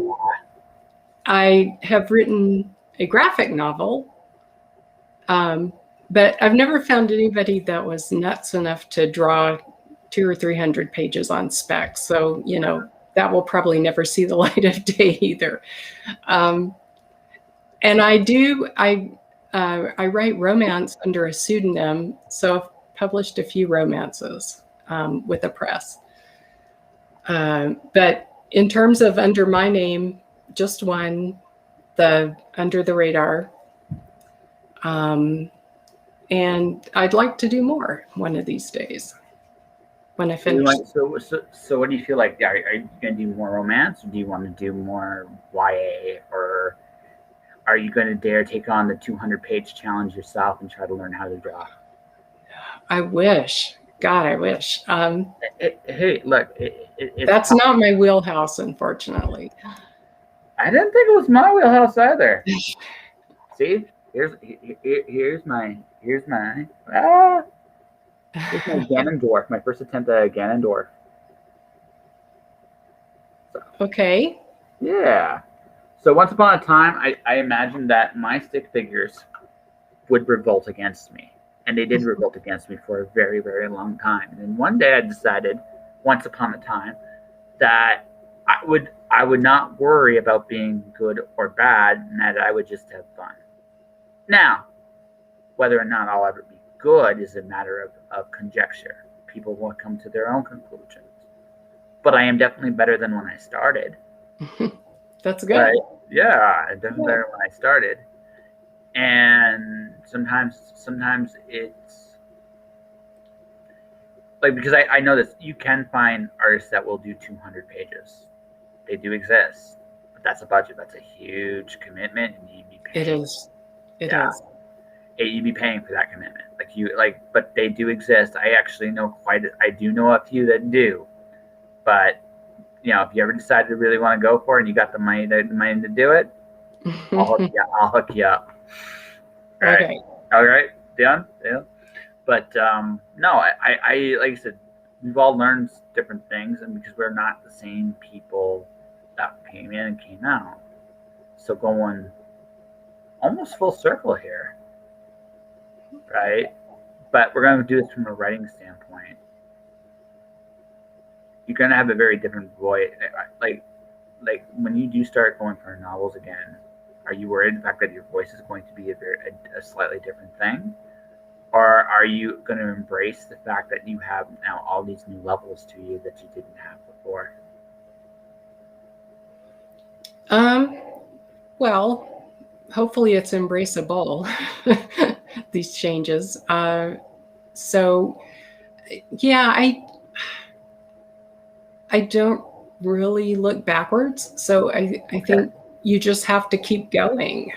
Speaker 2: have written a graphic novel, but I've never found anybody that was nuts enough to draw 200 or 300 pages on spec. So, that will probably never see the light of day either. And I write romance under a pseudonym. So I've published a few romances with a press. But in terms of under my name, just one, the Under the Radar. And I'd like to do more one of these days when I finish.
Speaker 1: So what do you feel like? Are you going to do more romance, or do you want to do more YA, or are you going to dare take on the 200-page challenge yourself and try to learn how to draw?
Speaker 2: I wish. God, I wish.
Speaker 1: Hey, look.
Speaker 2: That's not my wheelhouse, unfortunately.
Speaker 1: I didn't think it was my wheelhouse either. See, here's my Ganondorf, my first attempt at a Ganondorf. So,
Speaker 2: okay.
Speaker 1: Yeah. So once upon a time, I imagined that my stick figures would revolt against me. And they did revolt against me for a very, very long time. And then one day I decided, once upon a time, that I would not worry about being good or bad, and that I would just have fun. Now, whether or not I'll ever be good is a matter of conjecture. People will come to their own conclusions. But I am definitely better than when I started.
Speaker 2: That's good.
Speaker 1: Right? Yeah, definitely better when I started. And sometimes it's like, because I know this, you can find artists that will do 200 pages. They do exist, but that's a budget. That's a huge commitment, and you'd be paying.
Speaker 2: It is. It is.
Speaker 1: You'd be paying for that commitment. But they do exist. I actually know I do know a few that do, but if you ever decide to really want to go for it and you got the money to do it, I'll hook you up. Right.
Speaker 2: Okay.
Speaker 1: All right. Done. Yeah. But no, I like I said, we've all learned different things, and because we're not the same people that came in and came out, so going almost full circle here, right? But we're going to do this from a writing standpoint. You're going to have a very different voice. Like when you do start going for novels again, are you worried the fact that your voice is going to be a slightly different thing? Or are you going to embrace the fact that you have now all these new levels to you that you didn't have before?
Speaker 2: Well, hopefully it's embraceable, these changes. So, yeah, I don't really look backwards. So I think you just have to keep going.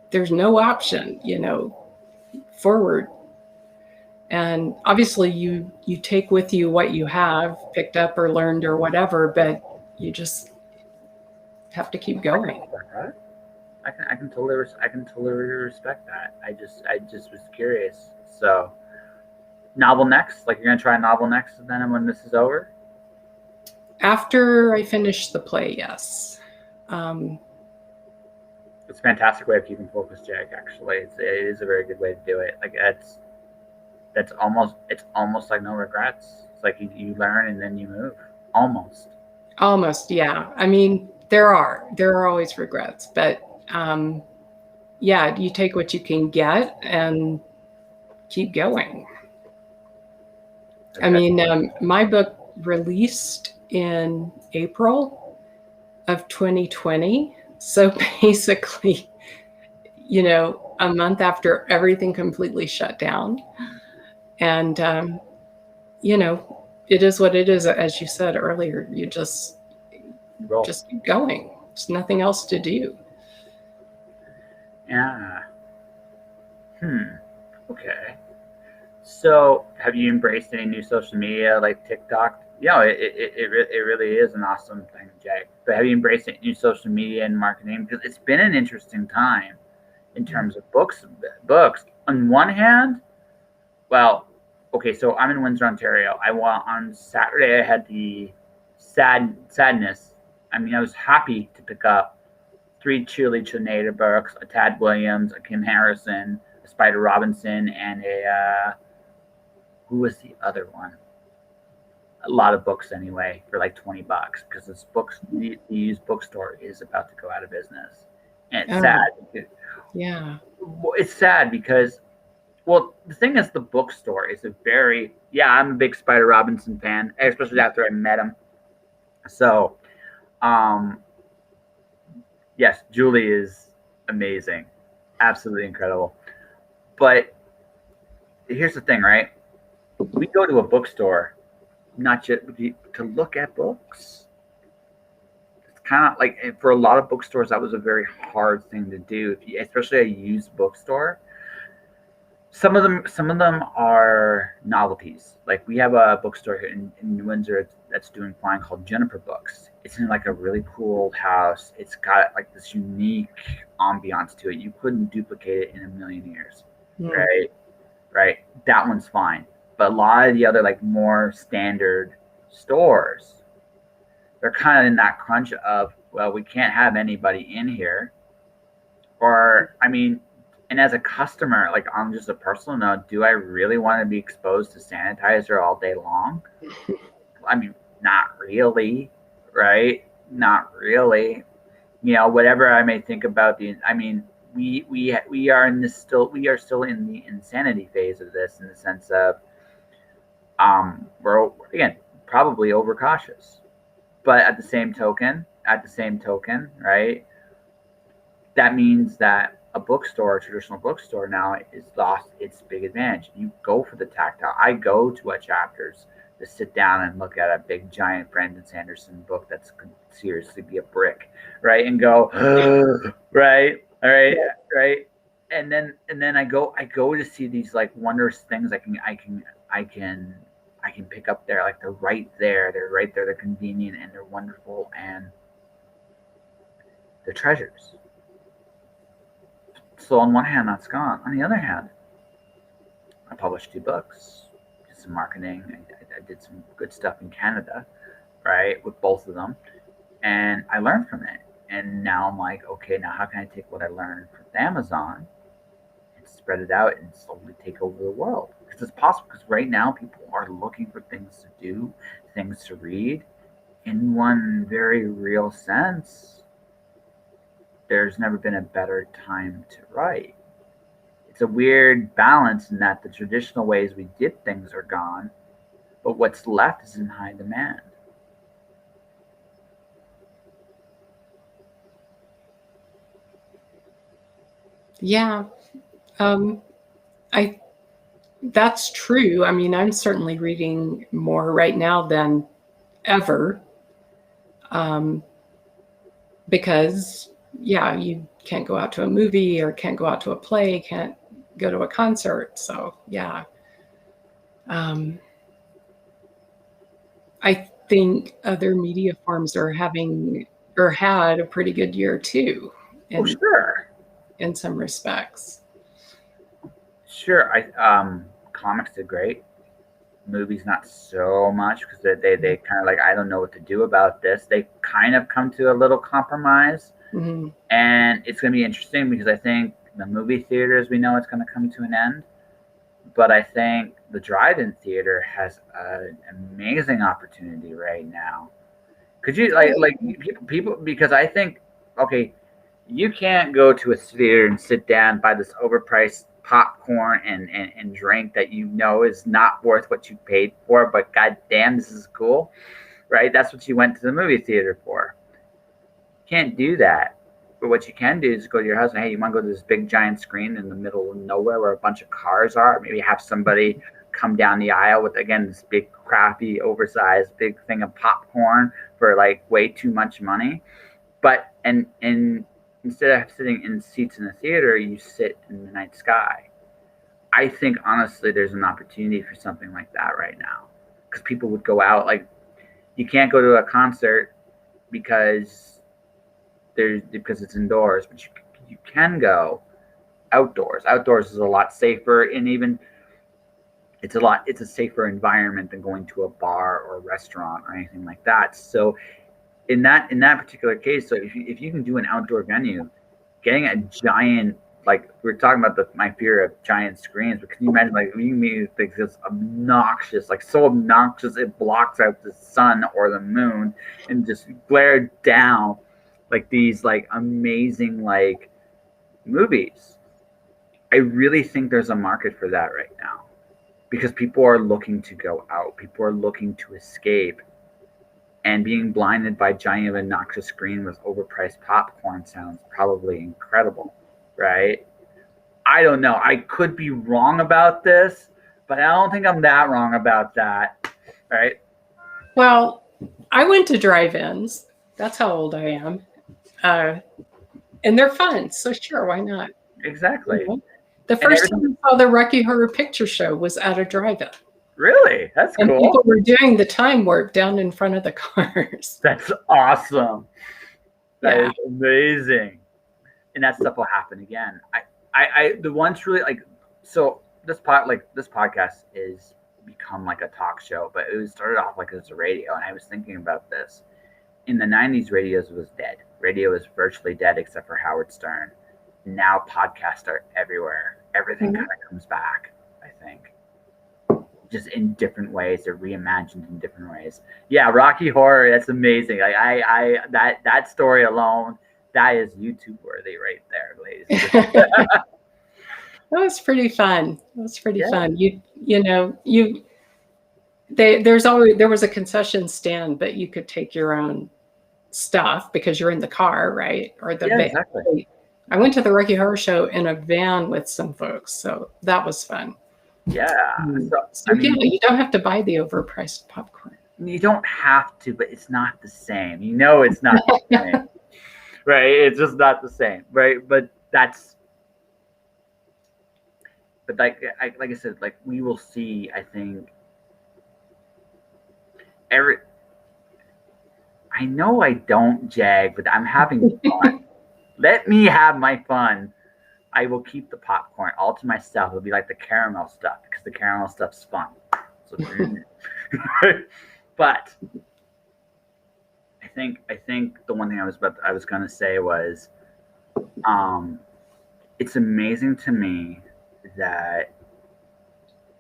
Speaker 2: There's no option, forward. And obviously you take with you what you have picked up or learned or whatever, but you just have to keep going.
Speaker 1: I can totally respect that. I just was curious. So, novel next? Like, you're gonna try a novel next then when this is over?
Speaker 2: After I finish the play, yes.
Speaker 1: It's a fantastic way of keeping focus, Jack. Actually, it is a very good way to do it. Like it's almost like no regrets. It's like you learn and then you move. Almost,
Speaker 2: yeah. I mean, there are always regrets, but yeah, you take what you can get and keep going. I mean, my book released in April of 2020. So basically, a month after everything completely shut down. And, it is what it is. As you said earlier, you just keep going. There's nothing else to do.
Speaker 1: Yeah. Okay. So, have you embraced any new social media like TikTok? It really is an awesome thing, Jay. But have you embraced any new social media and marketing? Because it's been an interesting time in terms of books. Books. On one hand, well, okay, so I'm in Windsor, Ontario. On Saturday. I had the sadness. I mean, I was happy to pick up three Shirley Chennader books, a Tad Williams, a Kim Harrison, a Spider Robinson, and a who was the other one? A lot of books anyway for like $20 because this books the used bookstore is about to go out of business, and it's sad.
Speaker 2: Yeah,
Speaker 1: It's sad because, well, the thing is, the bookstore is a very I'm a big Spider Robinson fan, especially after I met him. So, um, yes, Julie is amazing, absolutely incredible. But here's the thing, right? We go to a bookstore not just to look at books. It's kind of like for a lot of bookstores that was a very hard thing to do, especially a used bookstore. Some of them are novelties. Like we have a bookstore in Windsor that's doing fine called Juniper Books. It's in like a really cool old house. It's got like this unique ambiance to it. You couldn't duplicate it in a million years, right? Right. That one's fine. But a lot of the other like more standard stores, they're kind of in that crunch of, well, we can't have anybody in here. Or I mean, and as a customer, like on just a personal note, do I really want to be exposed to sanitizer all day long? I mean, not really, right? Not really. Whatever I may think about I mean, we are in this we are still in the insanity phase of this, in the sense of we're again probably overcautious, but at the same token, right, that means that a bookstore, a traditional bookstore now, is lost its big advantage. You go for the tactile. I go to a Chapters to sit down and look at a big giant Brandon Sanderson book that's could seriously be a brick, right, and go right, all right, right, and then I go to see these like wondrous things I can pick up there. Like they're right there. They're convenient and they're wonderful and they're treasures. So on one hand, that's gone. On the other hand, I published 2 books, did some marketing. I did some good stuff in Canada, right, with both of them, and I learned from it. And now I'm like, okay, now how can I take what I learned from Amazon and spread it out and slowly take over the world? Because it's possible. Because right now, people are looking for things to do, things to read. In one very real sense, there's never been a better time to write. It's a weird balance in that the traditional ways we did things are gone, but what's left is in high demand.
Speaker 2: Yeah, that's true. I mean, I'm certainly reading more right now than ever, because you can't go out to a movie or can't go out to a play, can't go to a concert. So I think other media forms are having or had a pretty good year too.
Speaker 1: Sure.
Speaker 2: In some respects.
Speaker 1: Sure. Comics did great. Movies not so much, because they kind of like, I don't know what to do about this. They kind of come to a little compromise, and it's going to be interesting because I think the movie theaters, we know it's going to come to an end, but I think the drive-in theater has an amazing opportunity right now. Could you like people, because I think, okay, you can't go to a theater and sit down, buy this overpriced popcorn and drink that you know is not worth what you paid for, but goddamn, this is cool, right? That's what you went to the movie theater for. Can't do that. But what you can do is go to your house and, hey, you want to go to this big giant screen in the middle of nowhere where a bunch of cars are? Maybe have somebody come down the aisle with, again, this big crappy oversized big thing of popcorn for like way too much money. But and instead of sitting in seats in a theater, you sit in the night sky. I think honestly, there's an opportunity for something like that right now, because people would go out. Like, you can't go to a concert because because it's indoors, but you can go outdoors. Outdoors is a lot safer, and even it's a safer environment than going to a bar or a restaurant or anything like that. So in that particular case, so if you can do an outdoor venue, getting a giant, like we're talking about my fear of giant screens, but can you imagine, like, you mean like this obnoxious, like so obnoxious it blocks out the sun or the moon and just glare down like these like amazing like movies. I really think there's a market for that right now, because people are looking to go out, people are looking to escape, and being blinded by giant obnoxious screen with overpriced popcorn sounds probably incredible, right? I don't know. I could be wrong about this, but I don't think I'm that wrong about that, right?
Speaker 2: Well, I went to drive-ins. That's how old I am. And they're fun. So sure, why not?
Speaker 1: Exactly.
Speaker 2: You know? The
Speaker 1: And
Speaker 2: first time I saw the Rocky Horror Picture Show was at a drive-in.
Speaker 1: really, that's
Speaker 2: And
Speaker 1: cool.
Speaker 2: people were doing the time warp down in front of the cars.
Speaker 1: That's awesome. That
Speaker 2: Yeah.
Speaker 1: is amazing. And that stuff will happen again. The ones really like, so this podcast is become like a talk show, but it was started off like as a radio, and I was thinking about this. In the 90s, radios was dead. Radio was virtually dead except for Howard Stern. Now podcasts are everywhere. Everything kind of comes back, I think. Just in different ways. They're reimagined in different ways. Yeah, Rocky Horror, that's amazing. Like that story alone, that is YouTube worthy right there, ladies and gentlemen.
Speaker 2: That was pretty fun. It was pretty
Speaker 1: Yeah.
Speaker 2: fun. There was a concession stand, but you could take your own stuff because you're in the car, right? Or the van.
Speaker 1: Exactly.
Speaker 2: I went to the Rocky Horror Show in a van with some folks, so that was fun.
Speaker 1: Yeah.
Speaker 2: So you don't have to buy the overpriced popcorn.
Speaker 1: You don't have to, but it's not the same. You know, it's not the same, right? It's just not the same, right? But like I said, like we will see. I think I know I don't jag, but I'm having fun. Let me have my fun. I will keep the popcorn all to myself. It'll be like the caramel stuff, because the caramel stuff's fun. So, but I think the one thing I was gonna say was, it's amazing to me that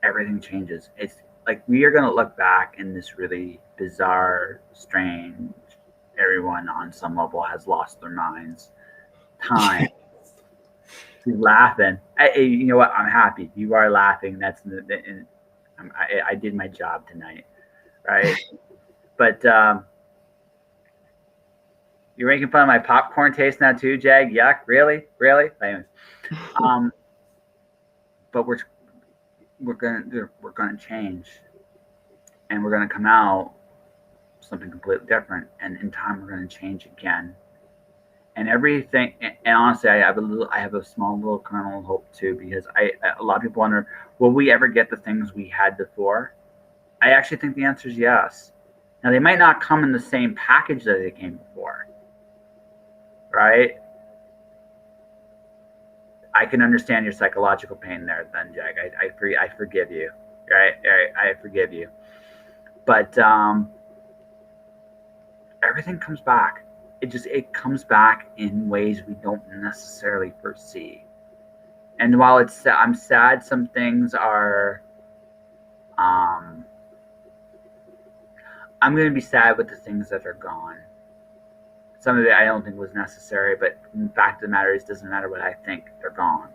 Speaker 1: everything changes. It's like we are gonna look back in this really bizarre, strange, everyone on some level has lost their minds time. Laughing. You know what? I'm happy. You are laughing. I did my job tonight, right? But you're making fun of my popcorn taste now too, Jag. Yuck! Really? Anyways, but we're gonna change, and we're gonna come out something completely different, and in time we're gonna change again. And everything, and honestly, I have a small little kernel of hope too, because a lot of people wonder, will we ever get the things we had before? I actually think the answer is yes. Now, they might not come in the same package that they came before, right? I can understand your psychological pain there, then, Jag. I forgive you, right? I forgive you, but everything comes back. It comes back in ways we don't necessarily foresee. And while I'm sad, some things are, I'm going to be sad with the things that are gone. Some of it I don't think was necessary, but the fact of the matter is, it doesn't matter what I think, they're gone.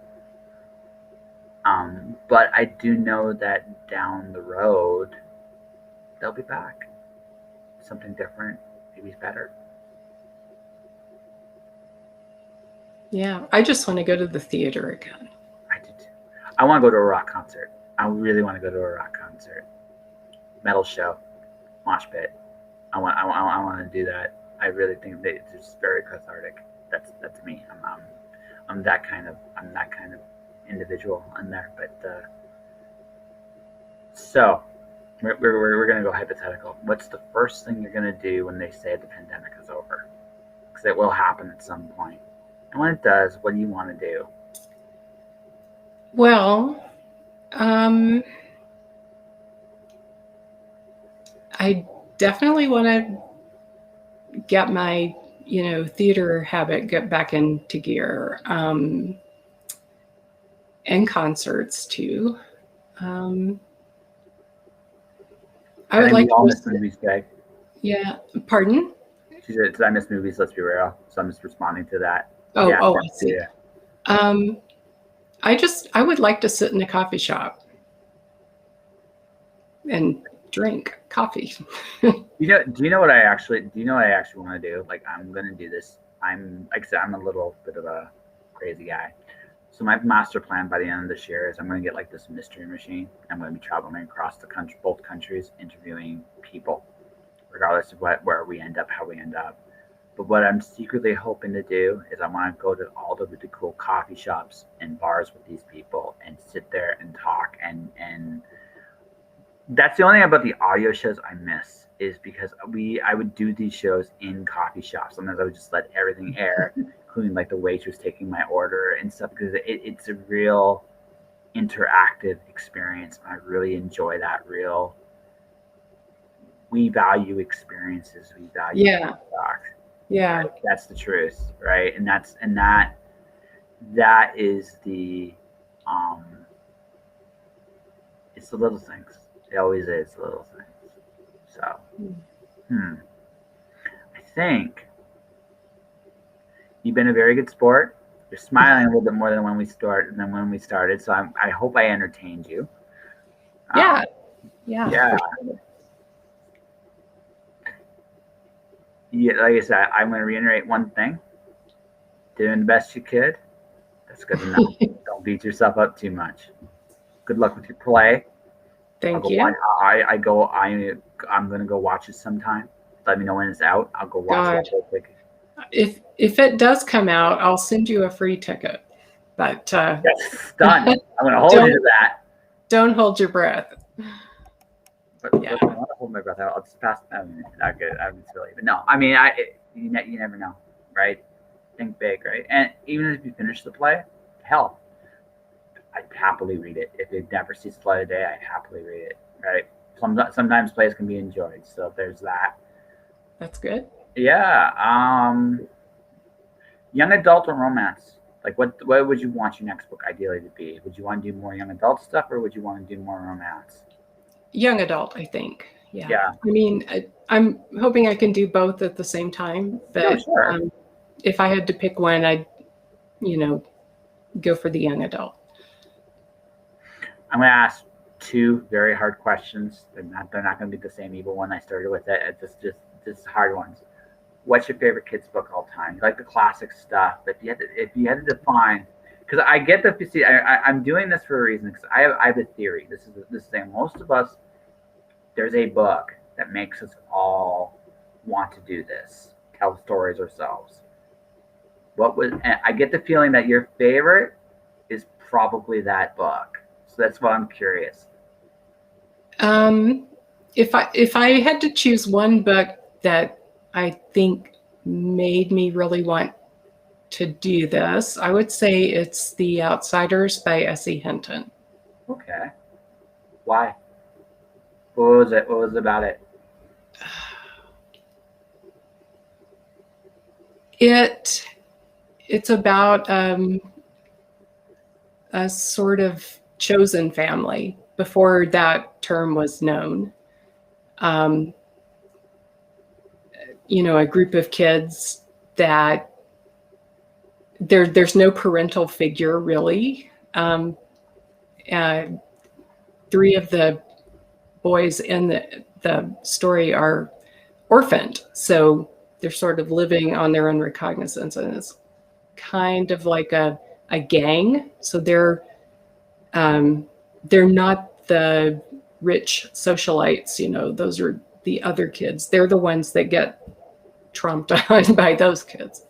Speaker 1: But I do know that down the road, they'll be back. Something different, maybe better.
Speaker 2: Yeah, I just want to go to the theater again.
Speaker 1: I do too. I want to go to a rock concert. I really want to go to a rock concert. Metal show, mosh pit. I want to do that. I really think that it's just very cathartic. that's me. I'm that kind of individual in there. But so we're gonna go hypothetical. What's the first thing you're gonna do when they say the pandemic is over? Because it will happen at some point. And when it does, what do you want to do?
Speaker 2: Well, I definitely want to get my, theater habit get back into gear, and concerts too. I would like
Speaker 1: all
Speaker 2: to
Speaker 1: miss movies, Greg.
Speaker 2: Yeah. Pardon?
Speaker 1: She said, "Did I miss movies?" Let's be real. So I'm just responding to that.
Speaker 2: Oh,
Speaker 1: Yeah,
Speaker 2: I see.
Speaker 1: Yeah.
Speaker 2: I would like to sit in a coffee shop and drink coffee.
Speaker 1: Do you know what I actually want to do? Like, I'm going to do this. Like I said, I'm a little bit of a crazy guy. So my master plan by the end of this year is I'm going to get like this mystery machine. I'm going to be traveling across the country, both countries, interviewing people, regardless of where we end up, how we end up. But what I'm secretly hoping to do is I want to go to all the really cool coffee shops and bars with these people and sit there and talk. And that's the only thing about the audio shows I miss, is because I would do these shows in coffee shops. Sometimes I would just let everything air, including like the waitress taking my order and stuff, because it's a real interactive experience. I really enjoy that. We value experiences. We value talk.
Speaker 2: Yeah.
Speaker 1: Right? That's the truth, right? And that is the it's the little things. It always is the little things. So I think you've been a very good sport. You're smiling a little bit more than when we started. So I hope I entertained you.
Speaker 2: Yeah.
Speaker 1: Yeah. Yeah, like I said, I'm going to reiterate one thing. Doing the best you could. That's good enough. Don't beat yourself up too much. Good luck with your play.
Speaker 2: Thank you.
Speaker 1: I'm going to go watch it sometime. Let me know when it's out. I'll go watch it real quick.
Speaker 2: If it does come out, I'll send you a free ticket. But
Speaker 1: yes, done. I'm going to hold you to that.
Speaker 2: Don't hold your breath.
Speaker 1: But yeah. I want to hold my breath out. I'll just pass. Not good. I'm silly, but no. I mean, you never know, right? Think big, right? And even if you finish the play, hell, I'd happily read it. If it never sees the light of day, I'd happily read it, right? Sometimes plays can be enjoyed, so there's that.
Speaker 2: That's good.
Speaker 1: Yeah. Young adult or romance? Like, what would you want your next book ideally to be? Would you want to do more young adult stuff, or would you want to do more romance?
Speaker 2: Young adult, I think.
Speaker 1: Yeah.
Speaker 2: I mean, I'm hoping I can do both at the same time. But
Speaker 1: sure.
Speaker 2: If I had to pick one, I'd, go for the young adult.
Speaker 1: I'm going to ask two very hard questions. They're not going to be the same evil one I started with. It's just hard ones. What's your favorite kids book all time? You like the classic stuff. If you had to define, because I get that. You see, I'm doing this for a reason. Because I have a theory. This is thing. Most of us, there's a book that makes us all want to do this, tell stories ourselves. I get the feeling that your favorite is probably that book. So that's why I'm curious.
Speaker 2: If I had to choose one book that I think made me really want to do this, I would say it's The Outsiders by Sc Hinton.
Speaker 1: Okay. Why? What was it? What was it about it?
Speaker 2: It's about a sort of chosen family before that term was known. A group of kids that there's no parental figure really. 3 of the boys in the story are orphaned, so they're sort of living on their own recognizance, and it's kind of like a gang. So they're not the rich socialites, those are the other kids. They're the ones that get trumped on by those kids.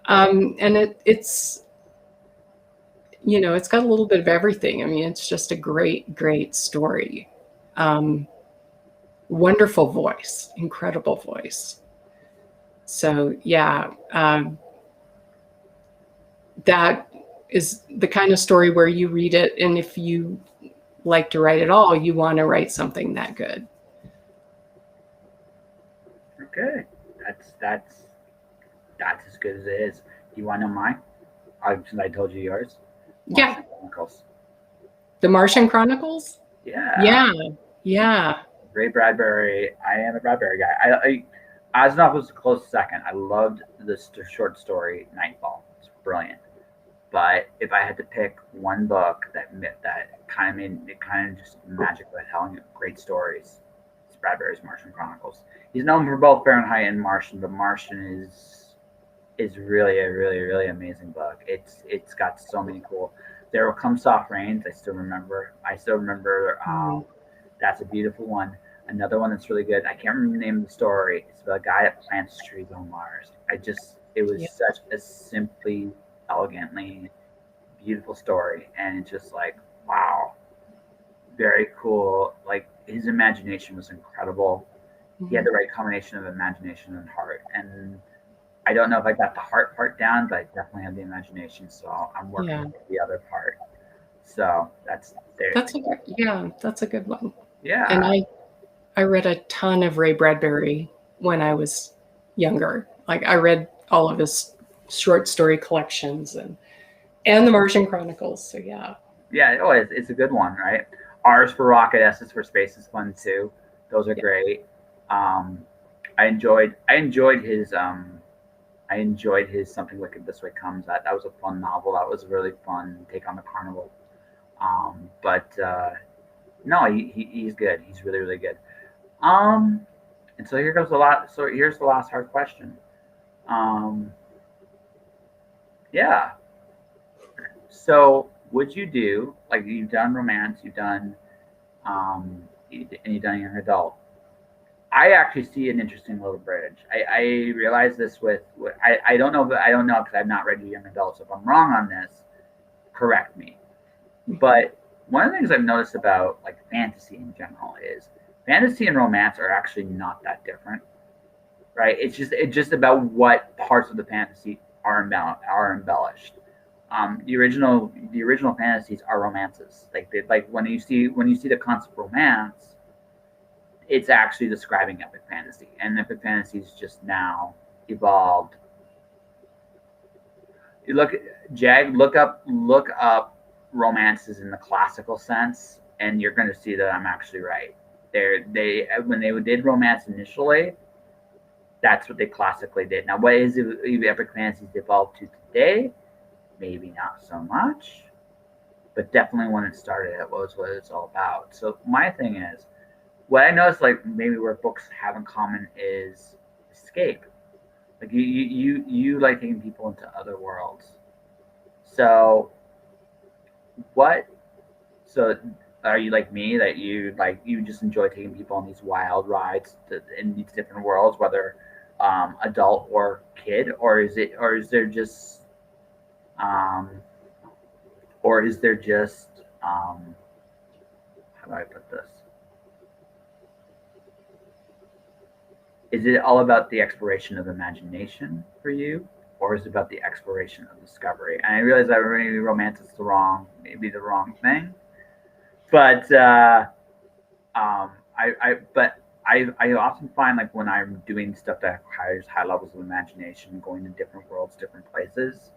Speaker 2: And it's, you know, it's got a little bit of everything. I mean, it's just a great, great story. Wonderful voice, incredible voice. So yeah, that is the kind of story where you read it, and if you like to write at all, you want to write something that good.
Speaker 1: Okay, that's as good as it is. Do you want to know mine? Since I told you yours.
Speaker 2: Yeah.
Speaker 1: Martian Chronicles.
Speaker 2: The Martian Chronicles?
Speaker 1: Yeah.
Speaker 2: Yeah.
Speaker 1: Ray Bradbury. I am a Bradbury guy. Asimov was a close second. I loved the short story Nightfall. It's brilliant. But if I had to pick one book that kind of made it kind of just magic by telling great stories, it's Bradbury's Martian Chronicles. He's known for both Fahrenheit and Martian, but Martian is really a really amazing book. It's got so many cool. There Will Come Soft Rains. I still remember. That's a beautiful one. Another one that's really good. I can't remember the name of the story. It's about a guy that plants trees on Mars. It was such a simply, elegantly beautiful story, and it's just like, wow, very cool. Like, his imagination was incredible. He had the right combination of imagination and heart, and I don't know if I got the heart part down, but I definitely have the imagination, so I'm working with the other part. So that's
Speaker 2: a good one.
Speaker 1: Yeah.
Speaker 2: And I read a ton of Ray Bradbury when I was younger. Like, I read all of his short story collections and the Martian Chronicles. So yeah.
Speaker 1: Yeah, it's a good one, right? R's for Rocket, S is for Space is fun too. Those are great. I enjoyed his Something Wicked This Way Comes. That was a fun novel. That was a really fun take on the carnival. No, he's good. He's really good. And so here's the last hard question. Yeah. So would you do, like, you've done romance, you've done and you've done young adult. I actually see an interesting little bridge. I realize this I don't know because I've not read young adult. So if I'm wrong on this, correct me. But one of the things I've noticed about, like, fantasy in general is fantasy and romance are actually not that different, right? It's just about what parts of the fantasy are embellished. The original fantasies are romances. Like when you see the concept of romance, it's actually describing epic fantasy, and epic fantasy is just now evolved. You look up romances in the classical sense, and you're going to see that I'm actually right. When they did romance initially, that's what they classically did. Now, what is epic fantasy evolved to today? Maybe not so much, but definitely when it started, it was what it's all about. So my thing is, what I noticed, like, maybe where books have in common is escape. Like, you like taking people into other worlds. So are you like me, that you just enjoy taking people on these wild rides in these different worlds, whether adult or kid, or is there just how do I put this? Is it all about the exploration of imagination for you, or is it about the exploration of discovery? And I realize that maybe romance is the wrong thing, but I often find, like, when I'm doing stuff that requires high levels of imagination, going to different worlds, different places,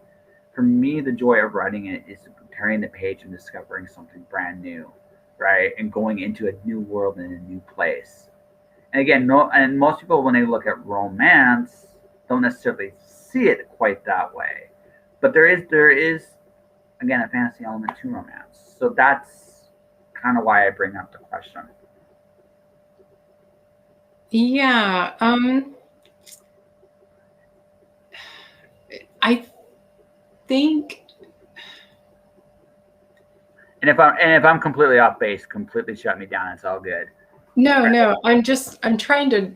Speaker 1: for me, the joy of writing it is turning the page and discovering something brand new, right? And going into a new world and a new place. And again, most people, when they look at romance, don't necessarily see it quite that way. But there is again a fantasy element to romance. So that's kind of why I bring up the question.
Speaker 2: Yeah. I think.
Speaker 1: And if I'm completely off base, completely shut me down. It's all good.
Speaker 2: No. I'm trying to.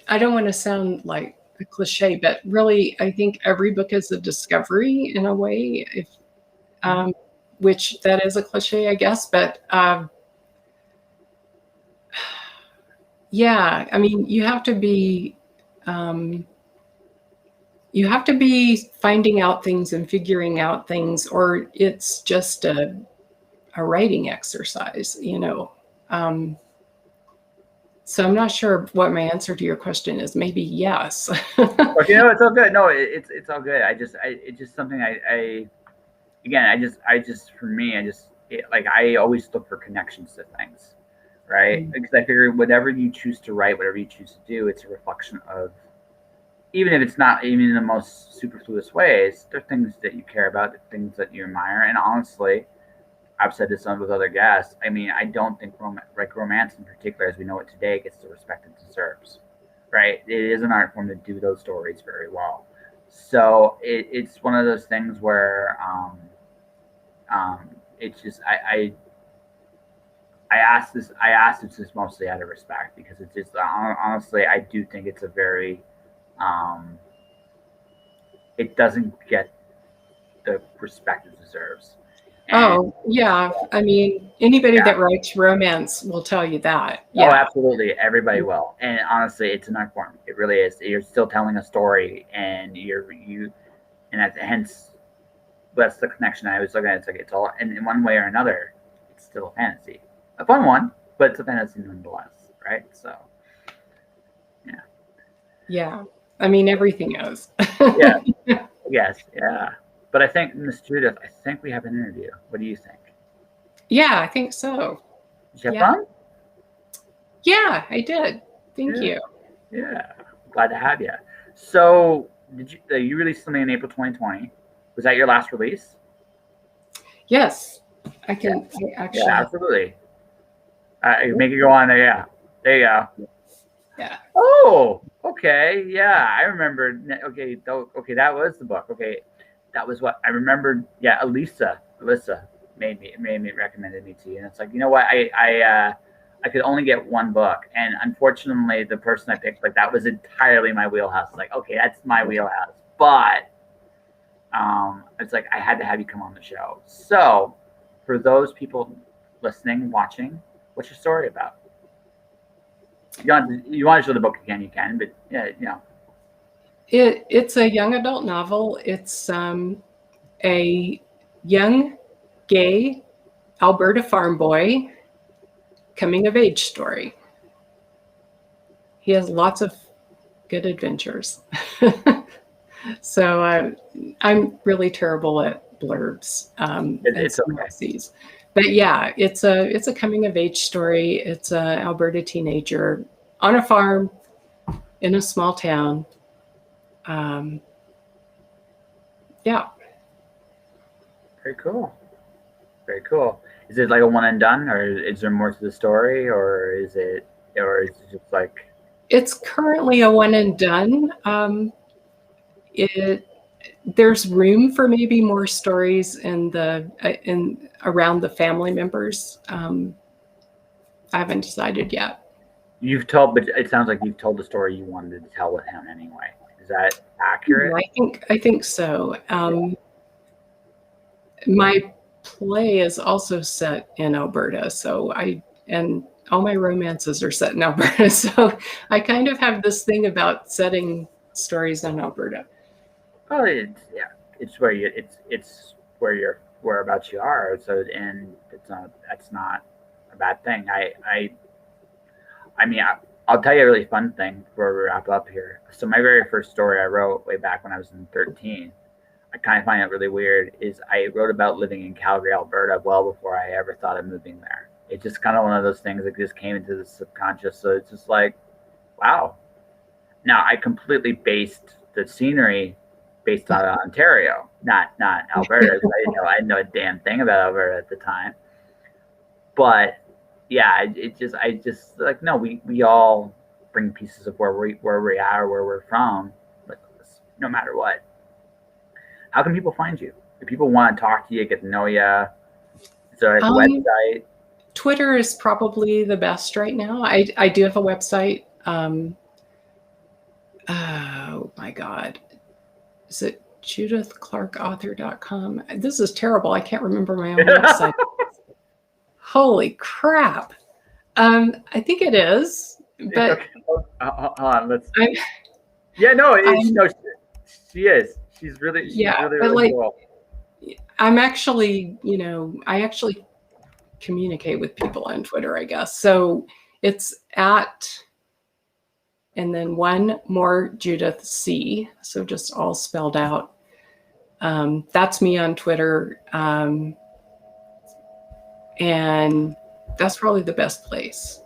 Speaker 2: I don't want to sound like a cliche, but really, I think every book is a discovery in a way, if which that is a cliche, I guess. But yeah, I mean, you have to be finding out things and figuring out things, or it's just a writing exercise, you know. So I'm not sure what my answer to your question is. Maybe yes.
Speaker 1: But you know, it's all good. No, it's all good. It's just something again, for me, like, I always look for connections to things, right? Because I figure whatever you choose to write, whatever you choose to do, it's a reflection of, even if it's not even in the most superfluous ways, there are things that you care about, things that you admire. And honestly, I've said this with other guests. I mean, I don't think romance in particular, as we know it today, gets the respect it deserves, right? It is an art form to do those stories very well. So it's one of those things where it's just I asked this just mostly out of respect, because it's just, honestly, I do think it's a very it doesn't get the respect it deserves.
Speaker 2: Oh, yeah. I mean, anybody that writes romance will tell you that. Yeah.
Speaker 1: Oh, absolutely. Everybody will. And honestly, it's an art form. It really is. You're still telling a story, and hence that's the connection I was looking at. It's like, it's all, and in one way or another, it's still a fantasy. A fun one, but it's a fantasy nonetheless, right? So, yeah.
Speaker 2: Yeah. I mean, everything is.
Speaker 1: Yeah. Yes. Yeah. But I think, Miss Judith, I think we have an interview. What do you think?
Speaker 2: Yeah, I think so.
Speaker 1: Did you have fun?
Speaker 2: Yeah, I did. Thank you.
Speaker 1: Yeah. Glad to have you. So, did you released something in April 2020? Was that your last release?
Speaker 2: Yes. I can actually.
Speaker 1: Yeah, absolutely. Make it go on there. Yeah. There you go.
Speaker 2: Yeah.
Speaker 1: Oh, okay. Yeah, I remember. Okay, okay, that was the book. Okay, that was what I remembered. Yeah, Alyssa recommended me to you, and it's like, you know what, I could only get one book, and unfortunately, the person I picked, like, that was entirely my wheelhouse. It's like, okay, that's my wheelhouse, but it's like I had to have you come on the show. So, for those people listening, watching, what's your story about? You want to show the book again, you can, but yeah, you know.
Speaker 2: It's a young adult novel. It's a young, gay Alberta farm boy coming of age story. He has lots of good adventures. So I'm really terrible at blurbs.
Speaker 1: It's okay.
Speaker 2: But yeah, it's a coming of age story. It's a Alberta teenager on a farm in a small town. Yeah.
Speaker 1: Very cool. Very cool. Is it like a one and done, or is there more to the story, or is it just like?
Speaker 2: It's currently a one and done. There's room for maybe more stories in around the family members. I haven't decided yet.
Speaker 1: But it sounds like you've told the story you wanted to tell with him anyway. Is that accurate?
Speaker 2: I think so. My play is also set in Alberta, and all my romances are set in Alberta. So I kind of have this thing about setting stories in Alberta.
Speaker 1: Oh, it's whereabouts you are. So, and that's not a bad thing. I mean, I'll tell you a really fun thing before we wrap up here. So my very first story I wrote way back when I was in 13, I kind of find it really weird, is I wrote about living in Calgary, Alberta, well before I ever thought of moving there. It's just kind of one of those things that just came into the subconscious. So it's just like, wow. Now, I completely based the scenery based on Ontario, not Alberta. I didn't know a damn thing about Alberta at the time. But yeah, I just like, no, we all bring pieces of where we are, where we're from, but no matter what. How can people find you? If people want to talk to you, get to know you, is there a website?
Speaker 2: Twitter is probably the best right now. I do have a website. oh my God. Is it JudithClarkAuthor.com? This is terrible. I can't remember my own website. Holy crap. I think it is, but
Speaker 1: Okay. Hold on.
Speaker 2: I'm,
Speaker 1: She is. She's really
Speaker 2: yeah, but
Speaker 1: really
Speaker 2: like,
Speaker 1: cool.
Speaker 2: I'm actually, I actually communicate with people on Twitter, I guess. So it's at, and then one more Judith C. So just all spelled out. That's me on Twitter. And that's probably the best place.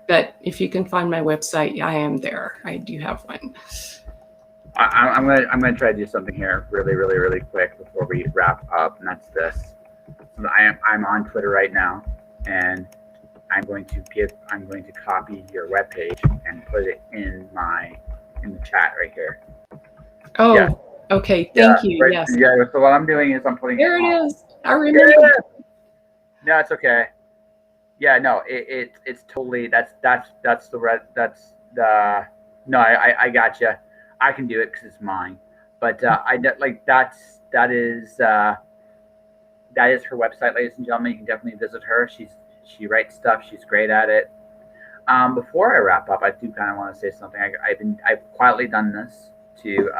Speaker 2: But if you can find my website, I am there. I do have one.
Speaker 1: I'm gonna try to do something here really quick before we wrap up, and that's this. So I'm on Twitter right now, and I'm going to copy your webpage and put it in the chat right here.
Speaker 2: Oh,
Speaker 1: yeah.
Speaker 2: Okay. Thank you.
Speaker 1: Right,
Speaker 2: yes.
Speaker 1: Yeah. So what I'm doing is I'm putting
Speaker 2: There it is. I remember.
Speaker 1: Yeah. No, it's okay. Yeah. No, it's totally that's the no. I got you. I can do it because it's mine. But that is her website, ladies and gentlemen. You can definitely visit her. She writes stuff. She's great at it. Before I wrap up, I do kind of want to say something. I've quietly done this to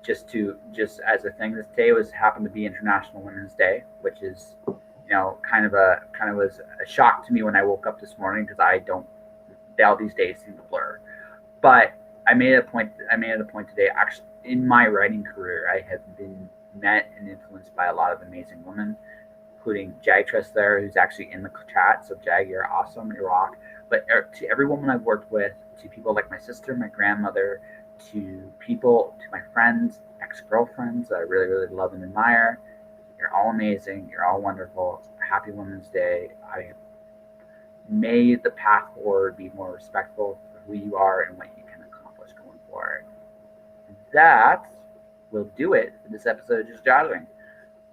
Speaker 1: just as a thing. This day happened to be International Women's Day, which is kind of was a shock to me when I woke up this morning because all these days seem to blur. But I made it a point today. Actually, in my writing career, I have been met and influenced by a lot of amazing women, including Jag there, who's actually in the chat. So Jag, you're awesome, you rock. But to every woman I've worked with, to people like my sister, my grandmother, to my friends, ex-girlfriends that I really, really love and admire, you're all amazing. You're all wonderful. Happy Women's Day. May the path forward be more respectful for who you are and what you can accomplish going forward. That will do it for this episode of Just Jottering.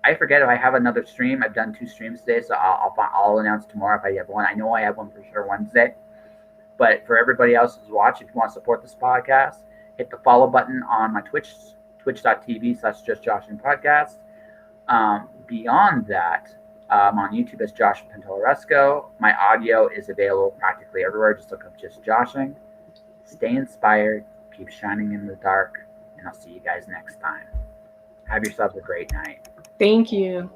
Speaker 1: I forget if I have another stream. I've done 2 streams today, so I'll announce tomorrow if I have one. I know I have one for sure Wednesday. But for everybody else who's watching, if you want to support this podcast, hit the follow button on my Twitch, twitch.tv/JustJoshingPodcast. Beyond that, on YouTube as Josh Pantellaresco. My audio is available practically everywhere. Just look up Just Joshing. Stay inspired. Keep shining in the dark. And I'll see you guys next time. Have yourselves a great night.
Speaker 2: Thank you.